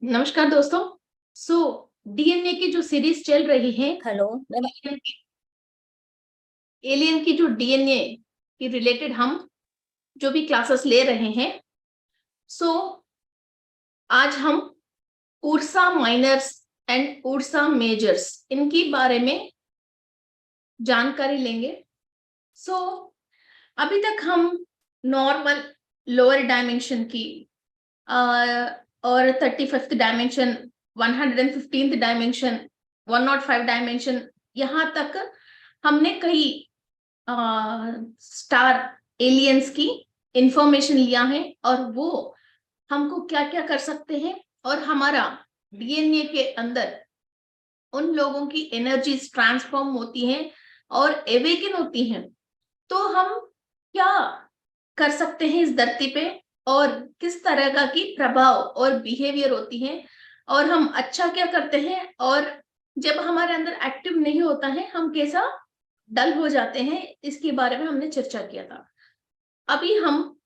नमस्कार दोस्तों। So DNA की जो सीरीज चल रही है, हेलो। एलियन की जो डीएनए की रिलेटेड हम जो भी क्लासेस ले रहे हैं, सो आज हम Ursa Minors and Ursa Majors इनकी बारे में जानकारी लेंगे। सो अभी तक हम नॉर्मल लोअर डायमेंशन की और 35th dimension, 115th dimension, 105 dimension, यहाँ तक हमने कई स्टार एलियंस की इंफॉर्मेशन लिया है और वो हमको क्या क्या कर सकते हैं और हमारा डीएनए के अंदर उन लोगों की एनर्जीज ट्रांसफॉर्म होती हैं और एवेकन होती हैं, तो हम क्या कर सकते हैं इस धरती पे और किस तरह का की प्रभाव और बिहेवियर होती है और हम अच्छा क्या करते हैं और जब हमारे अंदर एक्टिव नहीं होता है हम कैसा डल हो जाते हैं, इसके बारे में हमने चर्चा किया था। अभी हम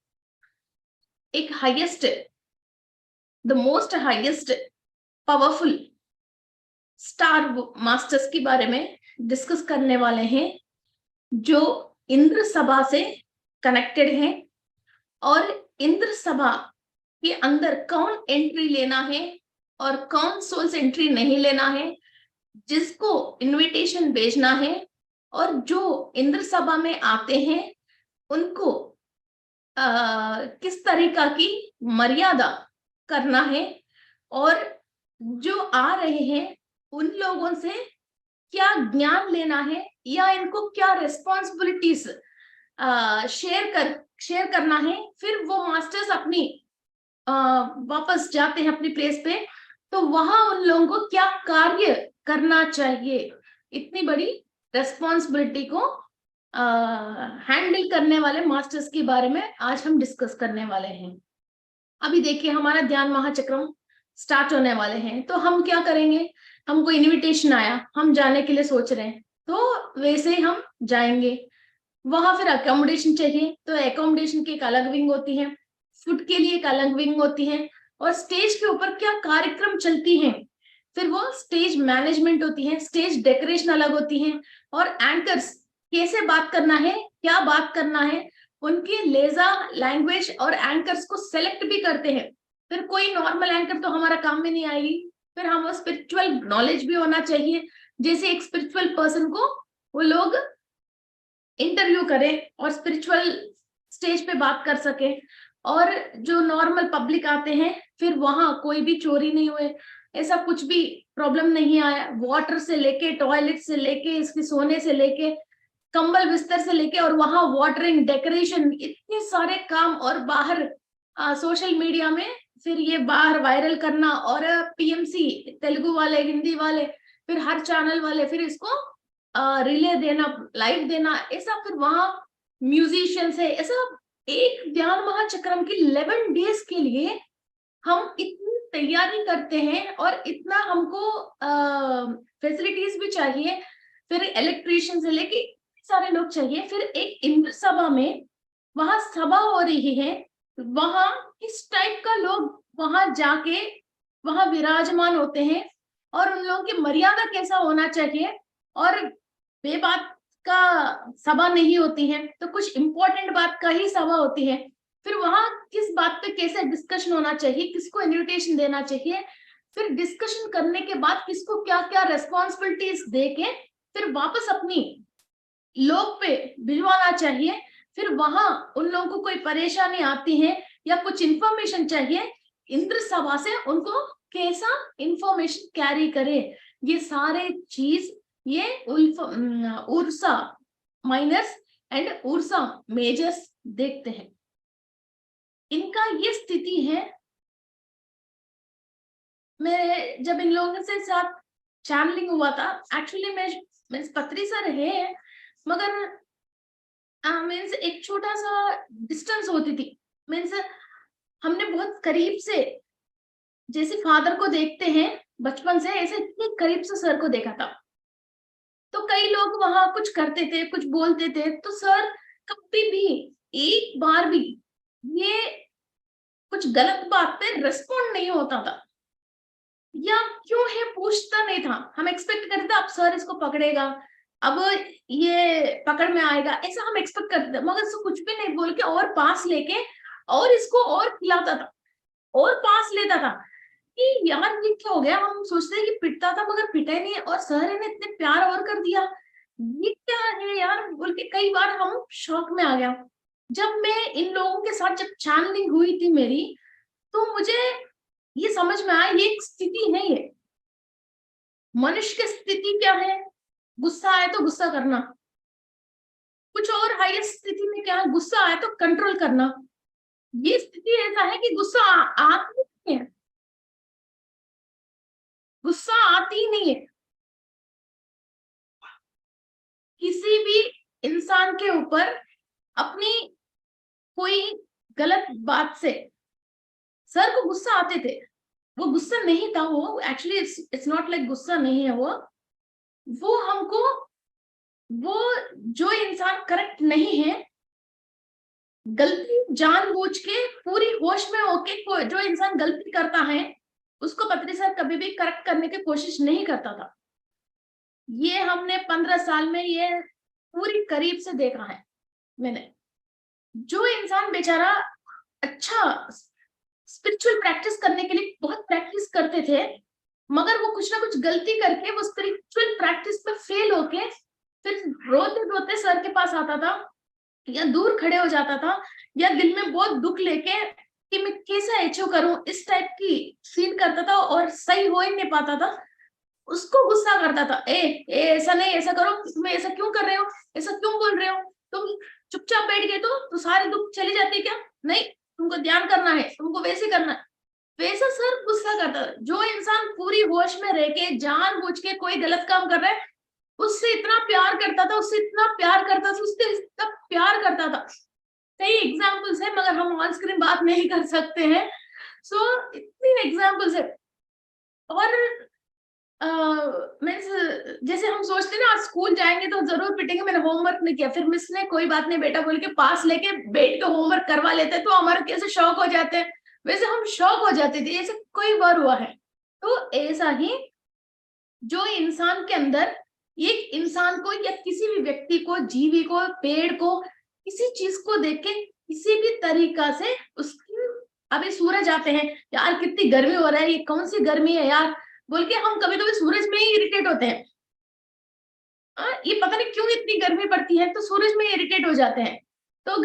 एक highest, the most highest powerful star masters के बारे में डिस्कस करने वाले हैं जो इंद्र सभा से कनेक्टेड हैं और इंद्र सभा के अंदर कौन एंट्री लेना है और कौन सोल्स एंट्री नहीं लेना है, जिसको इनविटेशन भेजना है और जो इंद्र सभा में आते हैं उनको किस तरीका की मर्यादा करना है और जो आ रहे हैं उन लोगों से क्या ज्ञान लेना है या इनको क्या रेस्पॉन्सिबिलिटीज शेयर करना है। फिर वो मास्टर्स अपनी वापस जाते हैं अपनी प्लेस पे, तो वहां उन लोगों को क्या कार्य करना चाहिए, इतनी बड़ी रेस्पॉन्सिबिलिटी को हैंडल करने वाले मास्टर्स के बारे में आज हम डिस्कस करने वाले हैं। अभी देखिए हमारा ध्यान महाचक्रम स्टार्ट होने वाले हैं, तो हम क्या करेंगे, हमको इनविटेशन आया, हम जाने के लिए सोच रहे हैं, तो वैसे ही हम जाएंगे। वहां फिर अकोमोडेशन चाहिए, तो अकोमोडेशन की एक अलग विंग होती है, फूड के लिए एक अलग विंग होती है और स्टेज के ऊपर क्या कार्यक्रम चलती है, फिर वो स्टेज मैनेजमेंट होती है, स्टेज डेकोरेशन अलग होती है और एंकर्स कैसे बात करना है, क्या बात करना है, उनकी लेजा लैंग्वेज और एंकर्स को सेलेक्ट भी करते हैं। फिर कोई नॉर्मल एंकर तो हमारा काम में नहीं आएगी, फिर हम स्पिरिचुअल नॉलेज भी होना चाहिए, जैसे एक स्पिरिचुअल पर्सन को वो लोग इंटरव्यू करें और स्पिरिचुअल स्टेज पे बात कर सके। और जो नॉर्मल पब्लिक आते हैं फिर वहां कोई भी चोरी नहीं हुए, ऐसा कुछ भी प्रॉब्लम नहीं आया, वाटर से लेके, टॉयलेट से लेके, इसके सोने से लेके, कंबल बिस्तर से लेके, और वहां वाटरिंग, डेकोरेशन, इतने सारे काम, और बाहर सोशल मीडिया में फिर ये बाहर वायरल करना, और पीएमसी तेलुगु वाले, हिंदी वाले, फिर हर चैनल वाले फिर इसको रिले देना, लाइव देना, ऐसा फिर वहां म्यूजिशियंस है, ऐसा एक ध्यान महाचक्रम की 11 डेज के लिए हम इतनी तैयारी करते हैं और इतना हमको फैसिलिटीज भी चाहिए, फिर इलेक्ट्रिशियन से लेके सारे लोग चाहिए। फिर एक इंद्र सभा में वहां सभा हो रही है, वहां किस टाइप का लोग वहां जाके वहां विराजमान होते हैं और उन लोगों की मर्यादा कैसा होना चाहिए, और बेबात का सभा नहीं होती है तो कुछ इंपॉर्टेंट बात का ही सभा होती है। फिर वहां किस बात पे कैसे डिस्कशन होना चाहिए, किसको इनविटेशन देना चाहिए, फिर डिस्कशन करने के बाद किसको क्या क्या रेस्पॉन्सिबिलिटीज दे के फिर वापस अपनी लोग पे भिजवाना चाहिए। फिर वहां उन लोगों को कोई परेशानी आती है या कुछ इंफॉर्मेशन चाहिए, इंद्र सभा से उनको कैसा इंफॉर्मेशन कैरी करे, ये सारे चीज ये Ursa Minors and Ursa Majors देखते हैं। इनका ये स्थिति है, मैं जब इन लोगों से साथ चैनलिंग हुआ था, एक्चुअली मैं पत्री सर है मगर मीन्स एक छोटा सा डिस्टेंस होती थी, मीन्स हमने बहुत करीब से, जैसे फादर को देखते हैं बचपन से, ऐसे इतने करीब से सर को देखा था। तो कई लोग वहां कुछ करते थे, कुछ बोलते थे, तो सर कभी भी एक बार भी ये कुछ गलत बात पे रिस्पॉन्ड नहीं होता था। या क्यों है पूछता नहीं था। हम एक्सपेक्ट करते थे अब सर इसको पकड़ेगा, अब ये पकड़ में आएगा, ऐसा हम एक्सपेक्ट करते थे, मगर इसको कुछ भी नहीं बोल के और पास लेके और इसको और खिलाता था और पास लेता था कि यार ये क्या हो गया। हम सोचते हैं कि पिटता था मगर पिटा ही नहीं है, और सर ने इतने प्यार और कर दिया, ये क्या है यार बोल के कई बार हम शौक में आ गया। जब मैं इन लोगों के साथ जब चैनलिंग हुई थी मेरी, तो मुझे ये समझ में आया ये एक स्थिति नहीं है। मनुष्य की स्थिति क्या है, गुस्सा आए तो गुस्सा करना, कुछ और हाईएस्ट स्थिति में क्या है, गुस्सा आए तो कंट्रोल करना। ये स्थिति ऐसा है कि गुस्सा आती नहीं है, गुस्सा आती ही नहीं है। किसी भी इंसान के ऊपर अपनी कोई गलत बात से सर को गुस्सा आते थे, वो गुस्सा नहीं था, वो एक्चुअली इट्स नॉट लाइक गुस्सा नहीं है वो हमको, वो जो इंसान करेक्ट नहीं है, गलती जानबूझ के पूरी होश में होके जो इंसान गलती करता है उसको पत्री सर कभी भी करेक्ट करने की कोशिश नहीं करता था। ये हमने 15 साल में ये पूरी करीब से देखा है मैंने। जो इंसान बेचारा अच्छा स्पिरिचुअल प्रैक्टिस करने के लिए बहुत प्रैक्टिस करते थे, मगर वो कुछ ना कुछ गलती करके वो स्पिरिचुअल प्रैक्टिस में फेल होके फिर रोते रोते सर के पास आता था, या दूर खड़े हो जाता था, या दिल में बहुत दुख लेके कि मैं कैसा अचीव करूं, इस टाइप की सीन करता था और सही हो ही नहीं पाता था। उसको गुस्सा करता था, ए ऐसा नहीं, ऐसा करो, तुम ऐसा क्यों कर रहे हो, ऐसा क्यों बोल रहे हो, तुम चुपचाप बैठ गए तो सारे दुख चली जाती क्या, नहीं तुमको ध्यान करना है, तुमको वैसे करना है। वैसा सर गुस्सा करता था। जो इंसान पूरी होश में रह के जानबूझ के कोई गलत काम कर रहा है उससे इतना प्यार करता था, उससे इतना प्यार करता था, उससे इतना प्यार करता था। कई एग्जाम्पल्स है मगर हम ऑन स्क्रीन बात नहीं कर सकते हैं। सो इतनी एग्जाम्पल्स है। और मीन्स जैसे हम सोचते ना आज स्कूल जाएंगे तो जरूर पिटेंगे, मैंने होमवर्क नहीं किया, फिर मिस ने कोई बात नहीं बेटा बोल के पास लेके बैठ के होमवर्क करवा लेते, तो हमारा कैसे शौक हो जाते हैं, वैसे हम शौक हो जाते थे। ऐसे कोई बार हुआ है। तो ऐसा ही जो इंसान के अंदर, एक इंसान को या किसी भी व्यक्ति को, जीवी को, पेड़ को, किसी चीज को देख के किसी भी तरीका से उसकी, अभी सूरज आते हैं यार कितनी गर्मी हो रहा है, ये कौन सी गर्मी है यार बोल के हम कभी कभी सूरज में ही इरिटेट होते हैं। ये पता नहीं क्यों इतनी गर्मी पड़ती है, तो सूरज में इरिटेट हो जाते हैं। तो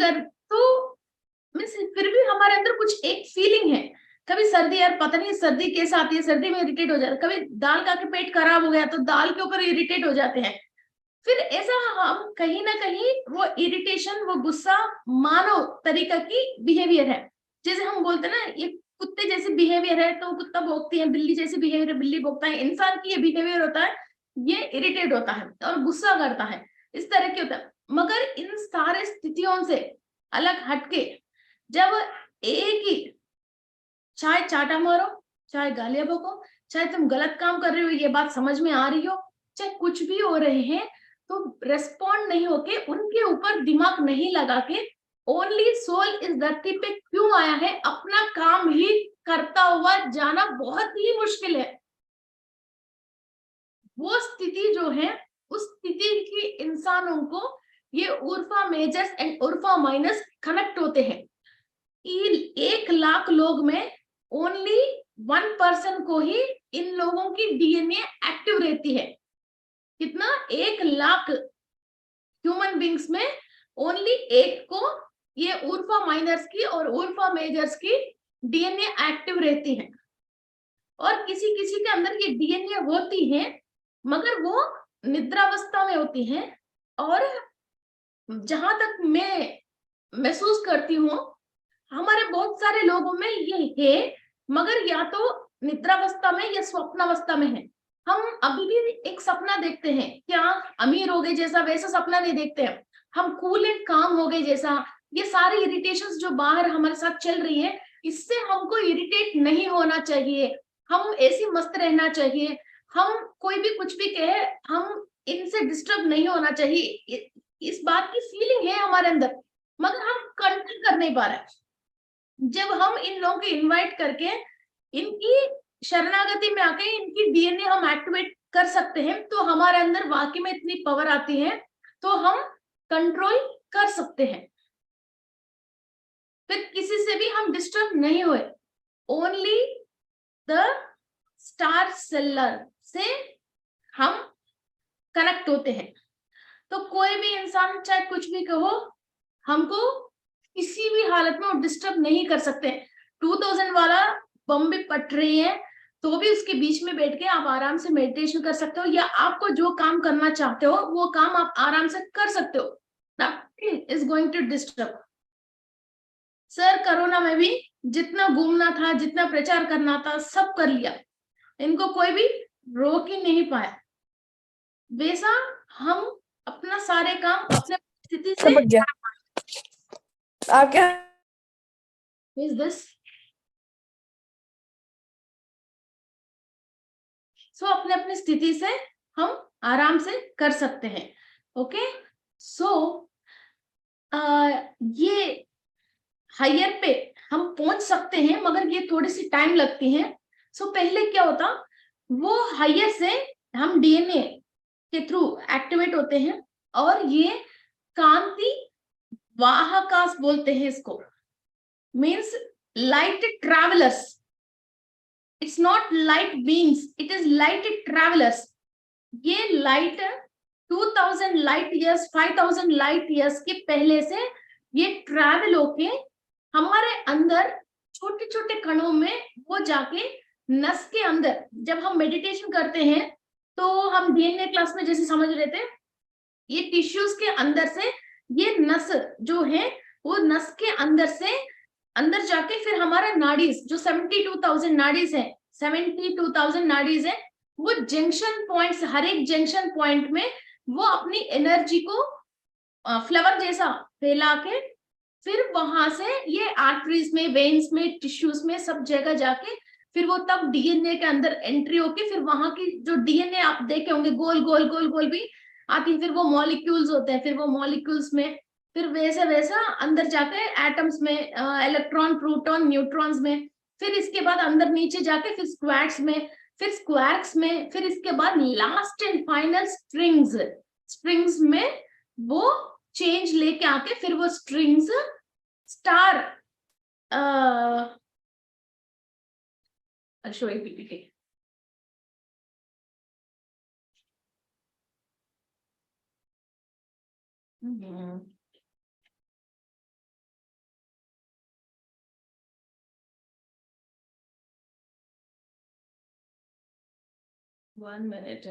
मीन्स फिर भी हमारे अंदर कुछ एक फीलिंग है। कभी सर्दी, यार पता नहीं सर्दी कैसे आती है, सर्दी में इरिटेट हो जाता है। कभी दाल खा के पेट खराब हो गया तो दाल के ऊपर इरिटेट हो जाते हैं। फिर ऐसा हम कहीं ना कहीं वो इरिटेशन, वो गुस्सा मानव तरीका की बिहेवियर है। जैसे हम बोलते हैं ना ये कुत्ते जैसे बिहेवियर है तो कुत्ता भौंकती है, बिल्ली जैसी बिहेवियर है बिल्ली भौंकता है, इंसान की ये बिहेवियर होता है, ये इरिटेट होता है और गुस्सा करता है, इस तरह के होता है। मगर इन सारे स्थितियों से अलग हटके जब एक ही, चाहे चाटा मारो, चाहे गालियां बको, चाहे तुम गलत काम कर रहे हो ये बात समझ में आ रही हो, चाहे कुछ भी हो रहे हैं, तो रेस्पॉन्ड नहीं होके, उनके ऊपर दिमाग नहीं लगा के, ओनली सोल इस धरती पे क्यों आया है, अपना काम ही करता हुआ जाना बहुत ही मुश्किल है। वो स्थिति जो है, उस स्थिति की इंसानों को ये उर्फा मेजर्स एंड उर्फा माइनस कनेक्ट होते हैं। 1 लाख लोग में ओनली 1% को ही इन लोगों की डीएनए एक्टिव रहती है। कितना, 1 लाख ह्यूमन बींग्स में ओनली 1 को ये उल्फा माइनर्स की और उल्फा मेजर्स की डीएनए एक्टिव रहती है। और किसी किसी के अंदर ये डीएनए होती है मगर वो निद्रावस्था में होती है। और जहां तक मैं महसूस करती हूँ हमारे बहुत सारे लोगों में ये है, मगर या तो निद्रावस्था में या स्वप्नावस्था में है। हम अभी भी एक सपना देखते हैं, क्या अमीर हो गए जैसा, वैसा सपना नहीं देखते हैं। हम कूल एंड काम हो गए जैसा, ये सारी इरिटेशंस जो बाहर हमारे साथ चल रही है, इससे हमको इरिटेट नहीं होना चाहिए। हम ऐसी मस्त रहना चाहिए, हम कोई भी कुछ भी कहे, हम इनसे डिस्टर्ब नहीं होना चाहिए, इस बात की फीलिंग है हमारे अंदर, मगर हम कंट्रोल कर नहीं पा रहे। जब हम इन लोगों को इनवाइट करके इनकी शरणागति में आके इनकी डीएनए हम एक्टिवेट कर सकते हैं, तो हमारे अंदर वाकई में इतनी पावर आती है, तो हम कंट्रोल कर सकते हैं, फिर किसी से भी हम डिस्टर्ब नहीं हुए। ओनली द स्टार सेलर से हम कनेक्ट होते हैं। तो कोई भी इंसान चाहे कुछ भी कहो, हमको किसी भी हालत में वो डिस्टर्ब नहीं कर सकते। 2000 वाला बम भी फट रही है तो भी उसके बीच में बैठ के आप आराम से मेडिटेशन कर सकते हो, या आपको जो काम करना चाहते हो वो काम आप आराम से कर सकते हो। Nothing is going to disturb. Sir corona में भी जितना घूमना था, जितना प्रचार करना था, सब कर लिया, इनको कोई भी रोक ही नहीं पाया। वैसा हम अपना सारे काम अपने स्थिति से is this सो अपने अपनी स्थिति से हम आराम से कर सकते हैं। ओके, सो ये हायर पे हम पहुंच सकते हैं, मगर ये थोड़ी सी टाइम लगती है। सो पहले क्या होता, वो हायर से हम डीएनए के थ्रू एक्टिवेट होते हैं, और ये कांति वाहकास बोलते हैं इसको, means light travellers. It's not light beings, it is light travellers. ये light 2000 light years, 5000 light years के पहले से ये ट्रैवल होके हमारे अंदर छोटे छोटे कणों में वो जाके नस के अंदर, जब हम मेडिटेशन करते हैं तो हम डीएनए क्लास में जैसे समझ रहे थे, ये टिश्यूज के अंदर से ये नस जो है वो नस के अंदर से अंदर जाके फिर हमारा नाड़ीज जो 72,000 नाड़ीज है, 72,000 नाड़ीज है, वो जंक्शन पॉइंट्स, हर एक जंक्शन पॉइंट में वो अपनी एनर्जी को फ्लावर जैसा फैला के फिर वहां से ये आर्टरीज में, वेन्स में, टिश्यूज में, सब जगह जाके फिर वो तब डीएनए के अंदर एंट्री होके फिर वहां की जो डीएनए आप देखे होंगे गोल गोल गोल गोल भी आती है, फिर वो मॉलिक्यूल्स होते हैं, फिर वो मॉलिक्यूल्स में फिर वैसे वैसा अंदर जाके एटम्स में, इलेक्ट्रॉन, प्रोटॉन, न्यूट्रॉन्स में, फिर इसके बाद अंदर नीचे जाके फिर स्क्वाड्स में, फिर स्क्वार्क्स में, फिर इसके बाद last and final strings, strings में वो चेंज लेके आके फिर वो strings star show PPT. One minute.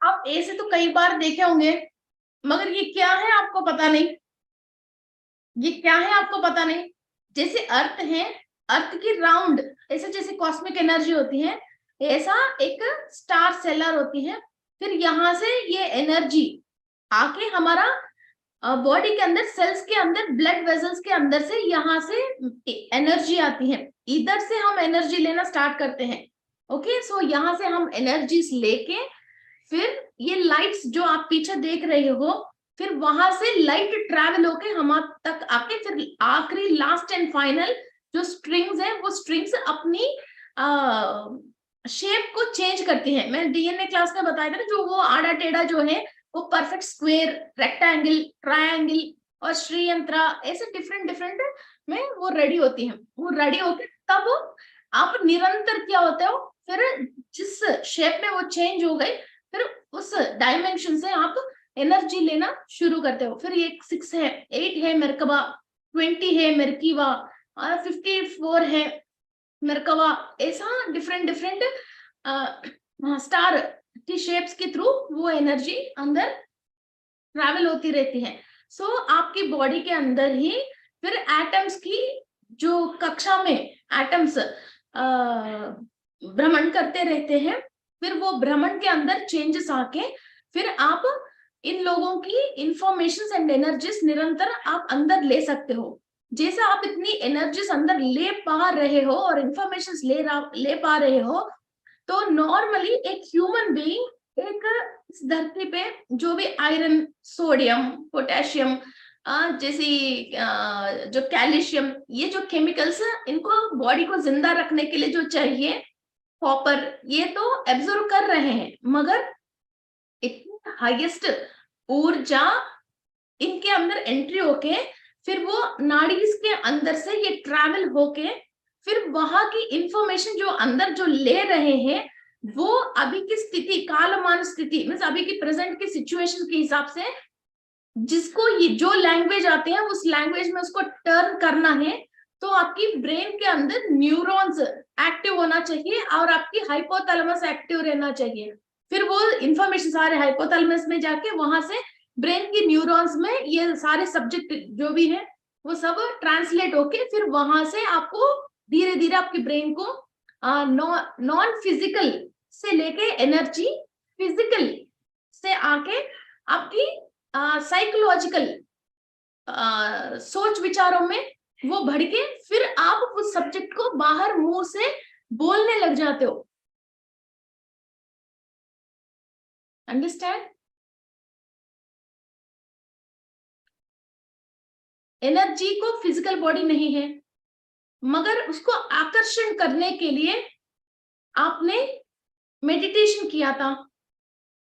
आप ऐसे तो कई बार देखे होंगे, मगर ये क्या है आपको पता नहीं, ये क्या है आपको पता नहीं। जैसे अर्थ है, अर्थ की राउंड ऐसे जैसे कॉस्मिक एनर्जी होती है, ऐसा एक स्टार सेलर होती है, फिर यहाँ से ये एनर्जी आके हमारा बॉडी के अंदर, सेल्स के अंदर, ब्लड वेजल्स के अंदर से यहाँ से एनर्जी आती है, इधर से हम एनर्जी लेना स्टार्ट करते हैं। ओके, सो यहाँ से हम एनर्जीज लेके फिर ये लाइट्स जो आप पीछे देख रहे हो, फिर वहां से लाइट ट्रैवल होके हम तक आके फिर आखिरी लास्ट एंड फाइनल जो स्ट्रिंग्स है, वो स्ट्रिंग्स अपनी शेप को चेंज करती है। मैं डीएनए क्लास में बताया था ना, जो वो आड़ा टेढ़ा जो है वो परफेक्ट स्क्वायर, रेक्टेंगल, ट्रायंगल और श्रीयंत्रा, ऐसे डिफरेंट डिफरेंट में वो रेडी होती है। वो रेडी होके तब आप निरंतर क्या होते हो, फिर जिस शेप में वो चेंज हो गई, फिर उस डायमेंशन से आप एनर्जी लेना शुरू करते हो। फिर एक 6 है, 8 है मरकबा, 20 है मरकीवा और 54 है मरकबा, ऐसा डिफरेंट डिफरेंट स्टार की शेप्स के थ्रू वो एनर्जी अंदर ट्रैवल होती रहती है। सो आपकी बॉडी के अंदर ही फिर एटम्स की जो कक्षा में एटम्स भ्रमण करते रहते हैं, फिर वो भ्रमण के अंदर चेंजेस आके फिर आप इन लोगों की इंफॉर्मेशन एंड एनर्जीज निरंतर आप अंदर ले सकते हो। जैसा आप इतनी एनर्जीज अंदर ले पा रहे हो और इंफॉर्मेशन ले पा रहे हो, तो नॉर्मली एक ह्यूमन बीइंग एक इस धरती पे जो भी आयरन, सोडियम, पोटेशियम, जैसी जो कैल्शियम, ये जो केमिकल्स इनको बॉडी को जिंदा रखने के लिए जो चाहिए, कॉपर, ये तो एब्जॉर्ब कर रहे हैं, मगर इतनी हाईएस्ट ऊर्जा इनके अंदर एंट्री होके फिर वो नाड़ीज के अंदर से ये ट्रैवल होके फिर वहां की इंफॉर्मेशन जो अंदर जो ले रहे हैं, वो अभी की स्थिति, कालमान स्थिति मीन्स अभी की प्रेजेंट की सिचुएशन के हिसाब से जिसको ये जो लैंग्वेज आते हैं उस लैंग्वेज में उसको टर्न करना है। तो आपकी ब्रेन के अंदर न्यूरॉन्स एक्टिव होना चाहिए और आपकी हाइपोथैलेमस एक्टिव रहना चाहिए। फिर वो इंफॉर्मेशन सारे हाइपोथैलेमस में जाके वहां से ब्रेन की न्यूरॉन्स में ये सारे सब्जेक्ट जो भी है वो सब ट्रांसलेट होके फिर वहां से आपको धीरे धीरे आपकी ब्रेन को नॉन फिजिकल से लेके एनर्जी फिजिकल से आके आपकी साइकोलॉजिकल सोच विचारों में वो बढ़ के फिर आप उस सब्जेक्ट को बाहर मुंह से बोलने लग जाते हो। अंडरस्टैंड? एनर्जी को फिजिकल बॉडी नहीं है, मगर उसको आकर्षण करने के लिए आपने मेडिटेशन किया था।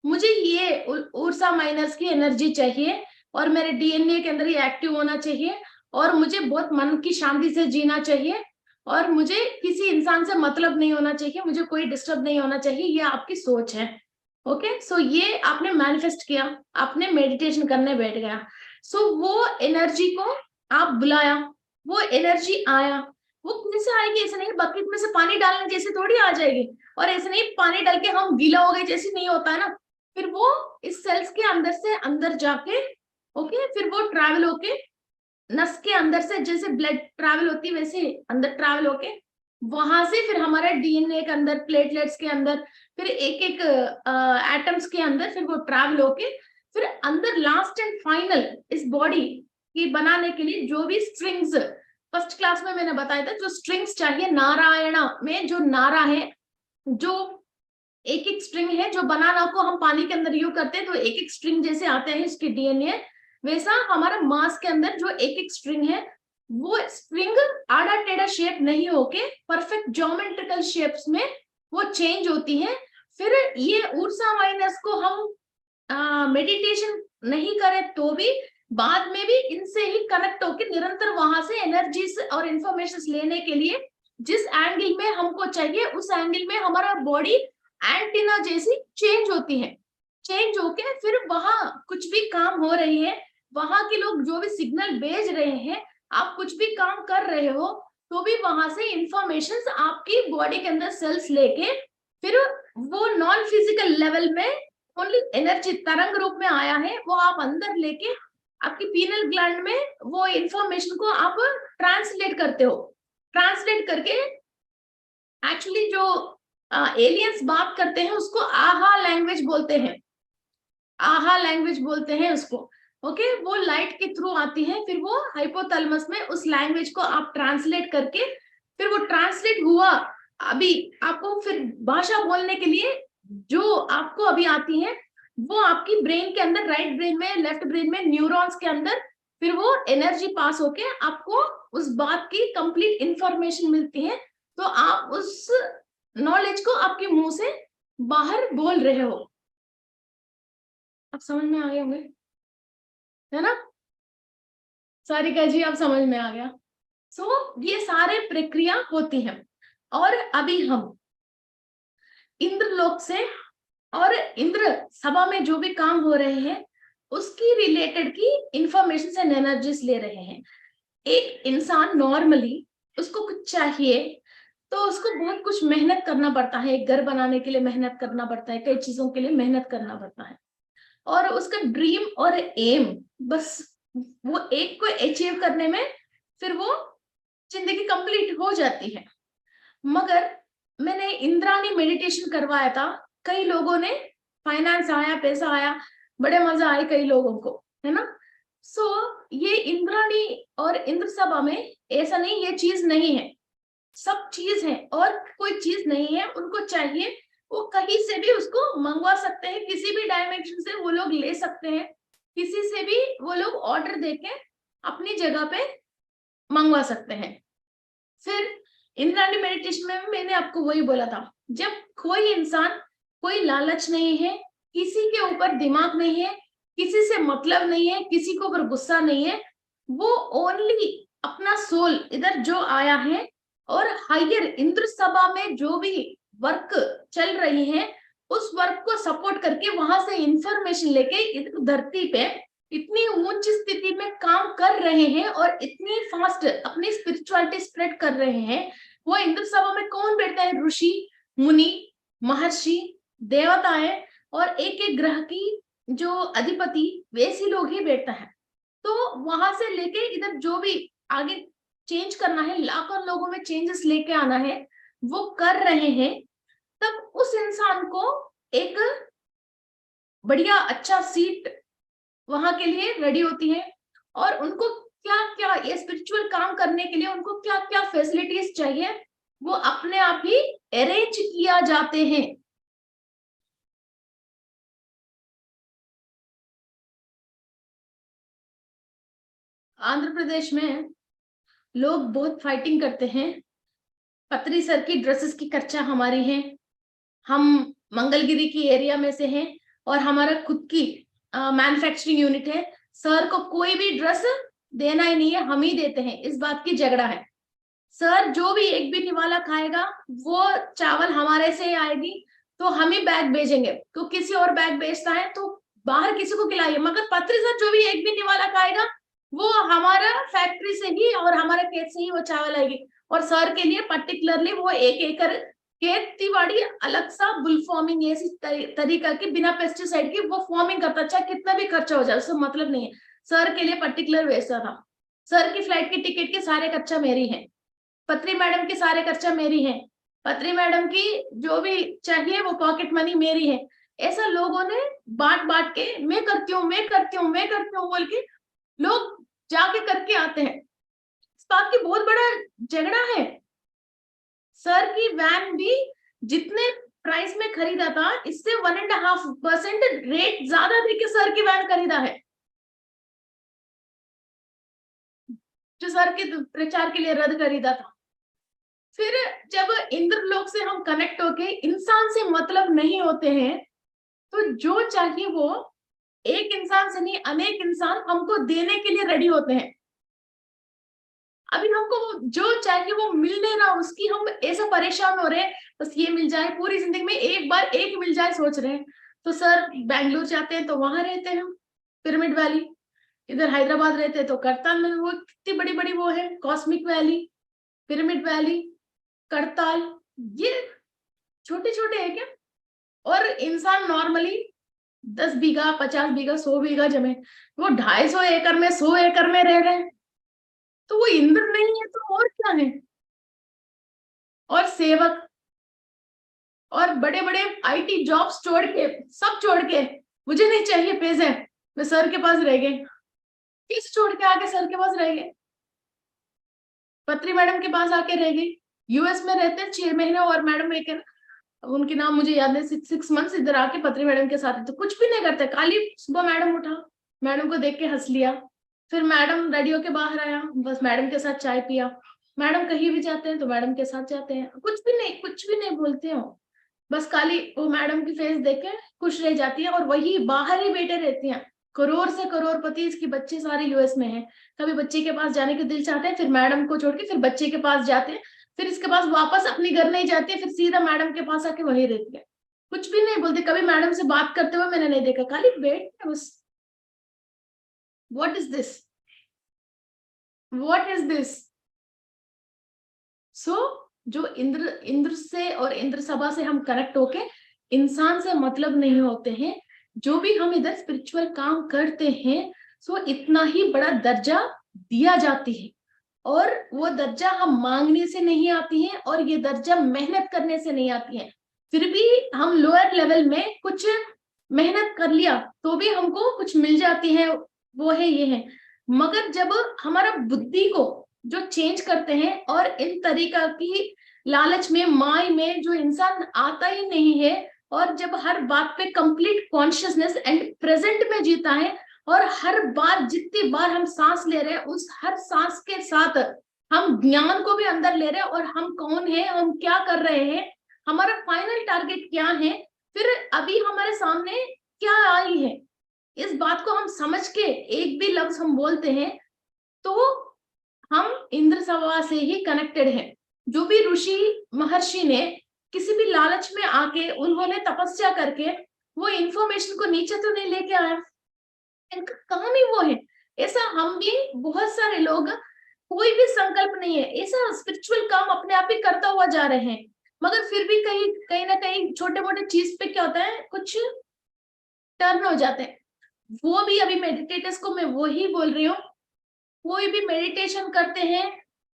मुझे ये ऊर्जा माइनस की एनर्जी चाहिए और मेरे डीएनए के अंदर ये एक्टिव होना चाहिए और मुझे बहुत मन की शांति से जीना चाहिए और मुझे किसी इंसान से मतलब नहीं होना चाहिए, मुझे कोई डिस्टर्ब नहीं होना चाहिए। ये आपकी सोच है। ओके, सो ये आपने मैनिफेस्ट किया, आपने मेडिटेशन करने बैठ गया। सो वो एनर्जी को आप बुलाया, वो एनर्जी आया। वो कैसे आएगी? ऐसे नहीं बकेट में से पानी डालने जैसे थोड़ी आ जाएगी, और ऐसे नहीं पानी डाल के हम गीला हो गए जैसे नहीं होता है ना। फिर वो इस सेल्स के अंदर से अंदर जाके ओके, फिर वो ट्रैवल होके नस के अंदर से जैसे ब्लड ट्रैवल होती है वैसे अंदर ट्रैवल होके वहां से फिर हमारे डीएनए के अंदर, प्लेटलेट्स के अंदर, फिर एक एक एटम्स के अंदर फिर वो ट्रैवल होके फिर अंदर लास्ट एंड फाइनल इस बॉडी की बनाने के लिए जो भी स्ट्रिंग्स फर्स्ट क्लास में मैंने बताया था, जो स्ट्रिंग्स चाहिए नारायणा में, जो नारा है, जो एक एक स्ट्रिंग है, जो बनाना को हम पानी के अंदर यूज करते हैं तो एक एक स्ट्रिंग जैसे आते हैं इसके डीएनए, वैसा हमारा मास के अंदर जो एक एक स्ट्रिंग है वो स्ट्रिंग आड़ा टेढ़ा शेप नहीं होके परफेक्ट ज्योमेट्रिकल शेप्स में वो चेंज होती है। फिर ये ऊर्जा माइनस को हम मेडिटेशन नहीं करें तो भी बाद में भी इनसे ही कनेक्ट होके निरंतर वहां से एनर्जीज और इंफॉर्मेशन लेने के लिए जिस एंगल में हमको चाहिए उस एंगल में हमारा बॉडी एंटीना जैसी चेंज होती है। चेंज होके फिर वहां कुछ भी काम हो रही है, वहां के लोग जो भी सिग्नल भेज रहे हैं, आप कुछ भी काम कर रहे हो तो भी वहां से इंफॉर्मेशन आपकी बॉडी के अंदर सेल्स लेके फिर वो नॉन फिजिकल लेवल में ओनली एनर्जी तरंग रूप में आया है, वो आप अंदर लेके आपकी पीनल ग्लैंड में वो इंफॉर्मेशन को आप ट्रांसलेट करते हो। ट्रांसलेट करके एक्चुअली जो एलियंस बात करते हैं उसको आहा लैंग्वेज बोलते हैं, आहा लैंग्वेज बोलते हैं उसको। ओके, वो लाइट के थ्रू आती है, फिर वो हाइपोथैलेमस में उस लैंग्वेज को आप ट्रांसलेट करके फिर वो ट्रांसलेट हुआ, अभी आपको फिर भाषा बोलने के लिए जो आपको अभी आती है वो आपकी ब्रेन के अंदर, राइट ब्रेन में, लेफ्ट ब्रेन में, न्यूरॉन्स के अंदर फिर वो एनर्जी पास होके आपको उस बात की कंप्लीट इंफॉर्मेशन मिलती है। तो आप उस नॉलेज को आपके मुंह से बाहर बोल रहे हो। आप समझ में आ गए होंगे, है ना? सारिका जी आप समझ में आ गया। सो ये सारे प्रक्रिया होती है। और अभी हम इंद्रलोक से और इंद्र सभा में जो भी काम हो रहे हैं उसकी रिलेटेड की इंफॉर्मेशन एंड एनर्जीज ले रहे हैं। एक इंसान नॉर्मली उसको कुछ चाहिए तो उसको बहुत कुछ मेहनत करना पड़ता है, एक घर बनाने के लिए मेहनत करना पड़ता है, कई चीजों के लिए मेहनत करना पड़ता है, और उसका ड्रीम और एम बस वो एक को अचीव करने में फिर वो जिंदगी कंप्लीट हो जाती है। मगर मैंने इंद्राणी मेडिटेशन करवाया था, कई लोगों ने फाइनेंस आया, पैसा आया, बड़े मजा आए कई लोगों को, है ना। सो ये इंद्राणी और इंद्र सभा में ऐसा नहीं, ये चीज नहीं है, सब चीज है और कोई चीज नहीं है। उनको चाहिए वो कहीं से भी उसको मंगवा सकते हैं, किसी भी डायमेंशन से वो लोग ले सकते हैं, किसी से भी वो लोग ऑर्डर देके अपनी जगह पे मंगवा सकते हैं। फिर इंद्राणी मेडिटेशन में मैंने आपको वही बोला था, जब कोई इंसान, कोई लालच नहीं है, किसी के ऊपर दिमाग नहीं है, किसी से मतलब नहीं है, किसी के ऊपर गुस्सा नहीं है, वो ओनली अपना सोल इधर जो आया है और हायर इंद्र सभा में जो भी वर्क चल रही है उस वर्क को सपोर्ट करके वहां से इंफॉर्मेशन लेके धरती पे इतनी ऊंची स्थिति में काम कर रहे हैं और इतनी फास्ट अपनी स्पिरिचुअलिटी स्प्रेड कर रहे हैं। वो इंद्र सभा में कौन बैठता है? ऋषि, मुनि, महर्षि, देवताएं और एक एक ग्रह की जो अधिपति, वैसे लोग ही बैठता है। तो वहां से लेके इधर जो भी आगे चेंज करना है, लाखों लोगों में चेंजेस लेके आना है, वो कर रहे हैं। तब उस इंसान को एक बढ़िया अच्छा सीट वहां के लिए रेडी होती है और उनको क्या क्या ये स्पिरिचुअल काम करने के लिए उनको क्या क्या फैसिलिटीज चाहिए वो अपने आप ही अरेंज किया जाते हैं। आंध्र प्रदेश में लोग बहुत फाइटिंग करते हैं। पत्री सर की ड्रेसेस की कच्चा हमारी है, हम मंगलगिरी की एरिया में से हैं और हमारा खुद की मैन्युफैक्चरिंग यूनिट है। सर को कोई भी ड्रेस देना ही नहीं है, हम ही देते हैं, इस बात की झगड़ा है। सर जो भी एक भी निवाला खाएगा वो चावल हमारे से ही आएगी, तो हम ही बैग भेजेंगे। तो किसी और बैग भेजता है तो बाहर किसी को खिलाइए, मगर पत्री सर जो भी एक भी निवाला खाएगा वो हमारा फैक्ट्री से ही और हमारे खेत से ही वो चावल आएगी। और सर के लिए पर्टिकुलरली वो 1 एकड़ खेती बाड़ी अलग सा बुल फॉर्मिंग ऐसी तरीका की बिना पेस्टिसाइड की वो फॉर्मिंग करता, चाहे कितना भी खर्चा हो जाए उससे मतलब नहीं है। सर के लिए पर्टिकुलर वैसा था। सर की फ्लाइट की टिकट के सारे खर्चा मेरी है, पत्री मैडम की सारे खर्चा मेरी है, पत्री मैडम की जो भी चाहिए वो पॉकेट मनी मेरी है। ऐसा लोगों ने बांट बांट के मैं करती हूँ मैं करती हूँ मैं करती हूँ बोल के लोग जाके करके आते हैं। इस बात की बहुत बड़ा झगड़ा है। सर की वैन भी जितने प्राइस में खरीदा था इससे 1.5% रेट ज्यादा देके सर की वैन खरीदा है, जो सर के प्रचार के लिए रद्द खरीदा था। फिर जब इंद्रलोक से हम कनेक्ट होके इंसान से मतलब नहीं होते हैं तो जो चाहिए वो एक इंसान से नहीं अनेक इंसान हमको देने के लिए रेडी होते हैं। अभी हमको जो चाहिए वो मिल नहीं रहा, उसकी हम ऐसा परेशान हो रहे हैं, बस ये मिल जाए, पूरी जिंदगी में एक बार एक मिल जाए सोच रहे हैं। तो सर बैंगलोर जाते हैं तो वहां रहते हैं हम, पिरामिड वैली। इधर हैदराबाद रहते हैं तो करताल में, वो कितनी बड़ी बड़ी वो है, कॉस्मिक वैली, पिरामिड वैली, करताल, ये छोटे छोटे है क्या। और इंसान नॉर्मली 10 बीघा 50 बीघा 100 बीघा जमीन, वो 250 एकड़ में 100 एकड़ में रह रहे हैं। तो वो इंद्र नहीं है तो और क्या है। और सेवक और बड़े बड़े आईटी जॉब्स छोड़ के, सब छोड़ के, मुझे नहीं चाहिए पैसे, मैं सर के पास रह गए। किस छोड़ के आके सर के पास रह गए, पत्री मैडम के पास आके रह गई। यूएस में रहते हैं 6 महीने और मैडम एक उनके नाम मुझे याद है, 6 मंथ्स इधर आके पत्री मैडम के साथ तो कुछ भी नहीं करते। खाली सुबह मैडम उठा, मैडम को देख के हंस लिया, फिर मैडम रेडियो के बाहर आया, बस मैडम के साथ चाय पिया। मैडम कहीं भी जाते हैं तो मैडम के साथ जाते हैं, कुछ भी नहीं बोलते हो, बस खाली वो मैडम की फेस देख के खुश रह जाती है। और वही बाहर ही बैठे रहती हैं, करोड़ से करोड़पति, इसके बच्चे सारे यूएस में हैं। कभी बच्चे के पास जाने के दिल चाहते हैं, फिर मैडम को छोड़ के फिर बच्चे के पास जाते हैं, फिर इसके पास वापस अपने घर नहीं जाती है, फिर सीधा मैडम के पास आके वही रहती है, कुछ भी नहीं बोलते। कभी मैडम से बात करते हुए मैंने नहीं देखा, खाली बैठ बस। What is this, what is this. So जो इंद्र से और इंद्र सभा से हम कनेक्ट होके इंसान से मतलब नहीं होते हैं, जो भी हम इधर स्पिरिचुअल काम करते हैं, सो इतना ही बड़ा दर्जा दिया जाती है। और वो दर्जा हम मांगने से नहीं आती है और ये दर्जा मेहनत करने से नहीं आती है। फिर भी हम लोअर लेवल में कुछ मेहनत कर लिया तो भी हमको कुछ मिल जाती है, वो है ये है। मगर जब हमारा बुद्धि को जो चेंज करते हैं और इन तरीका की लालच में, माय में जो इंसान आता ही नहीं है, और जब हर बात पे कंप्लीट कॉन्शियसनेस एंड प्रेजेंट में जीता है, और हर बार जितनी बार हम सांस ले रहे हैं उस हर सांस के साथ हम ज्ञान को भी अंदर ले रहे हैं, और हम कौन है, हम क्या कर रहे हैं, हमारा फाइनल टारगेट क्या है, फिर अभी हमारे सामने क्या आई है, इस बात को हम समझ के एक भी लफ्ज हम बोलते हैं तो हम इंद्र सभा से ही कनेक्टेड हैं। जो भी ऋषि महर्षि ने किसी भी लालच में आके उन्होंने तपस्या करके वो इंफॉर्मेशन को नीचे तो नहीं लेके आया, इनका काम ही वो है। ऐसा हम भी बहुत सारे लोग, कोई भी संकल्प नहीं है, ऐसा स्पिरिचुअल काम अपने आप ही करता हुआ जा रहे हैं, मगर फिर भी कहीं कहीं ना कहीं छोटे मोटे चीज पे क्या होता है, कुछ टर्न हो जाते हैं। वो भी अभी मेडिटेटर्स को मैं वो ही बोल रही हूँ, कोई भी मेडिटेशन करते हैं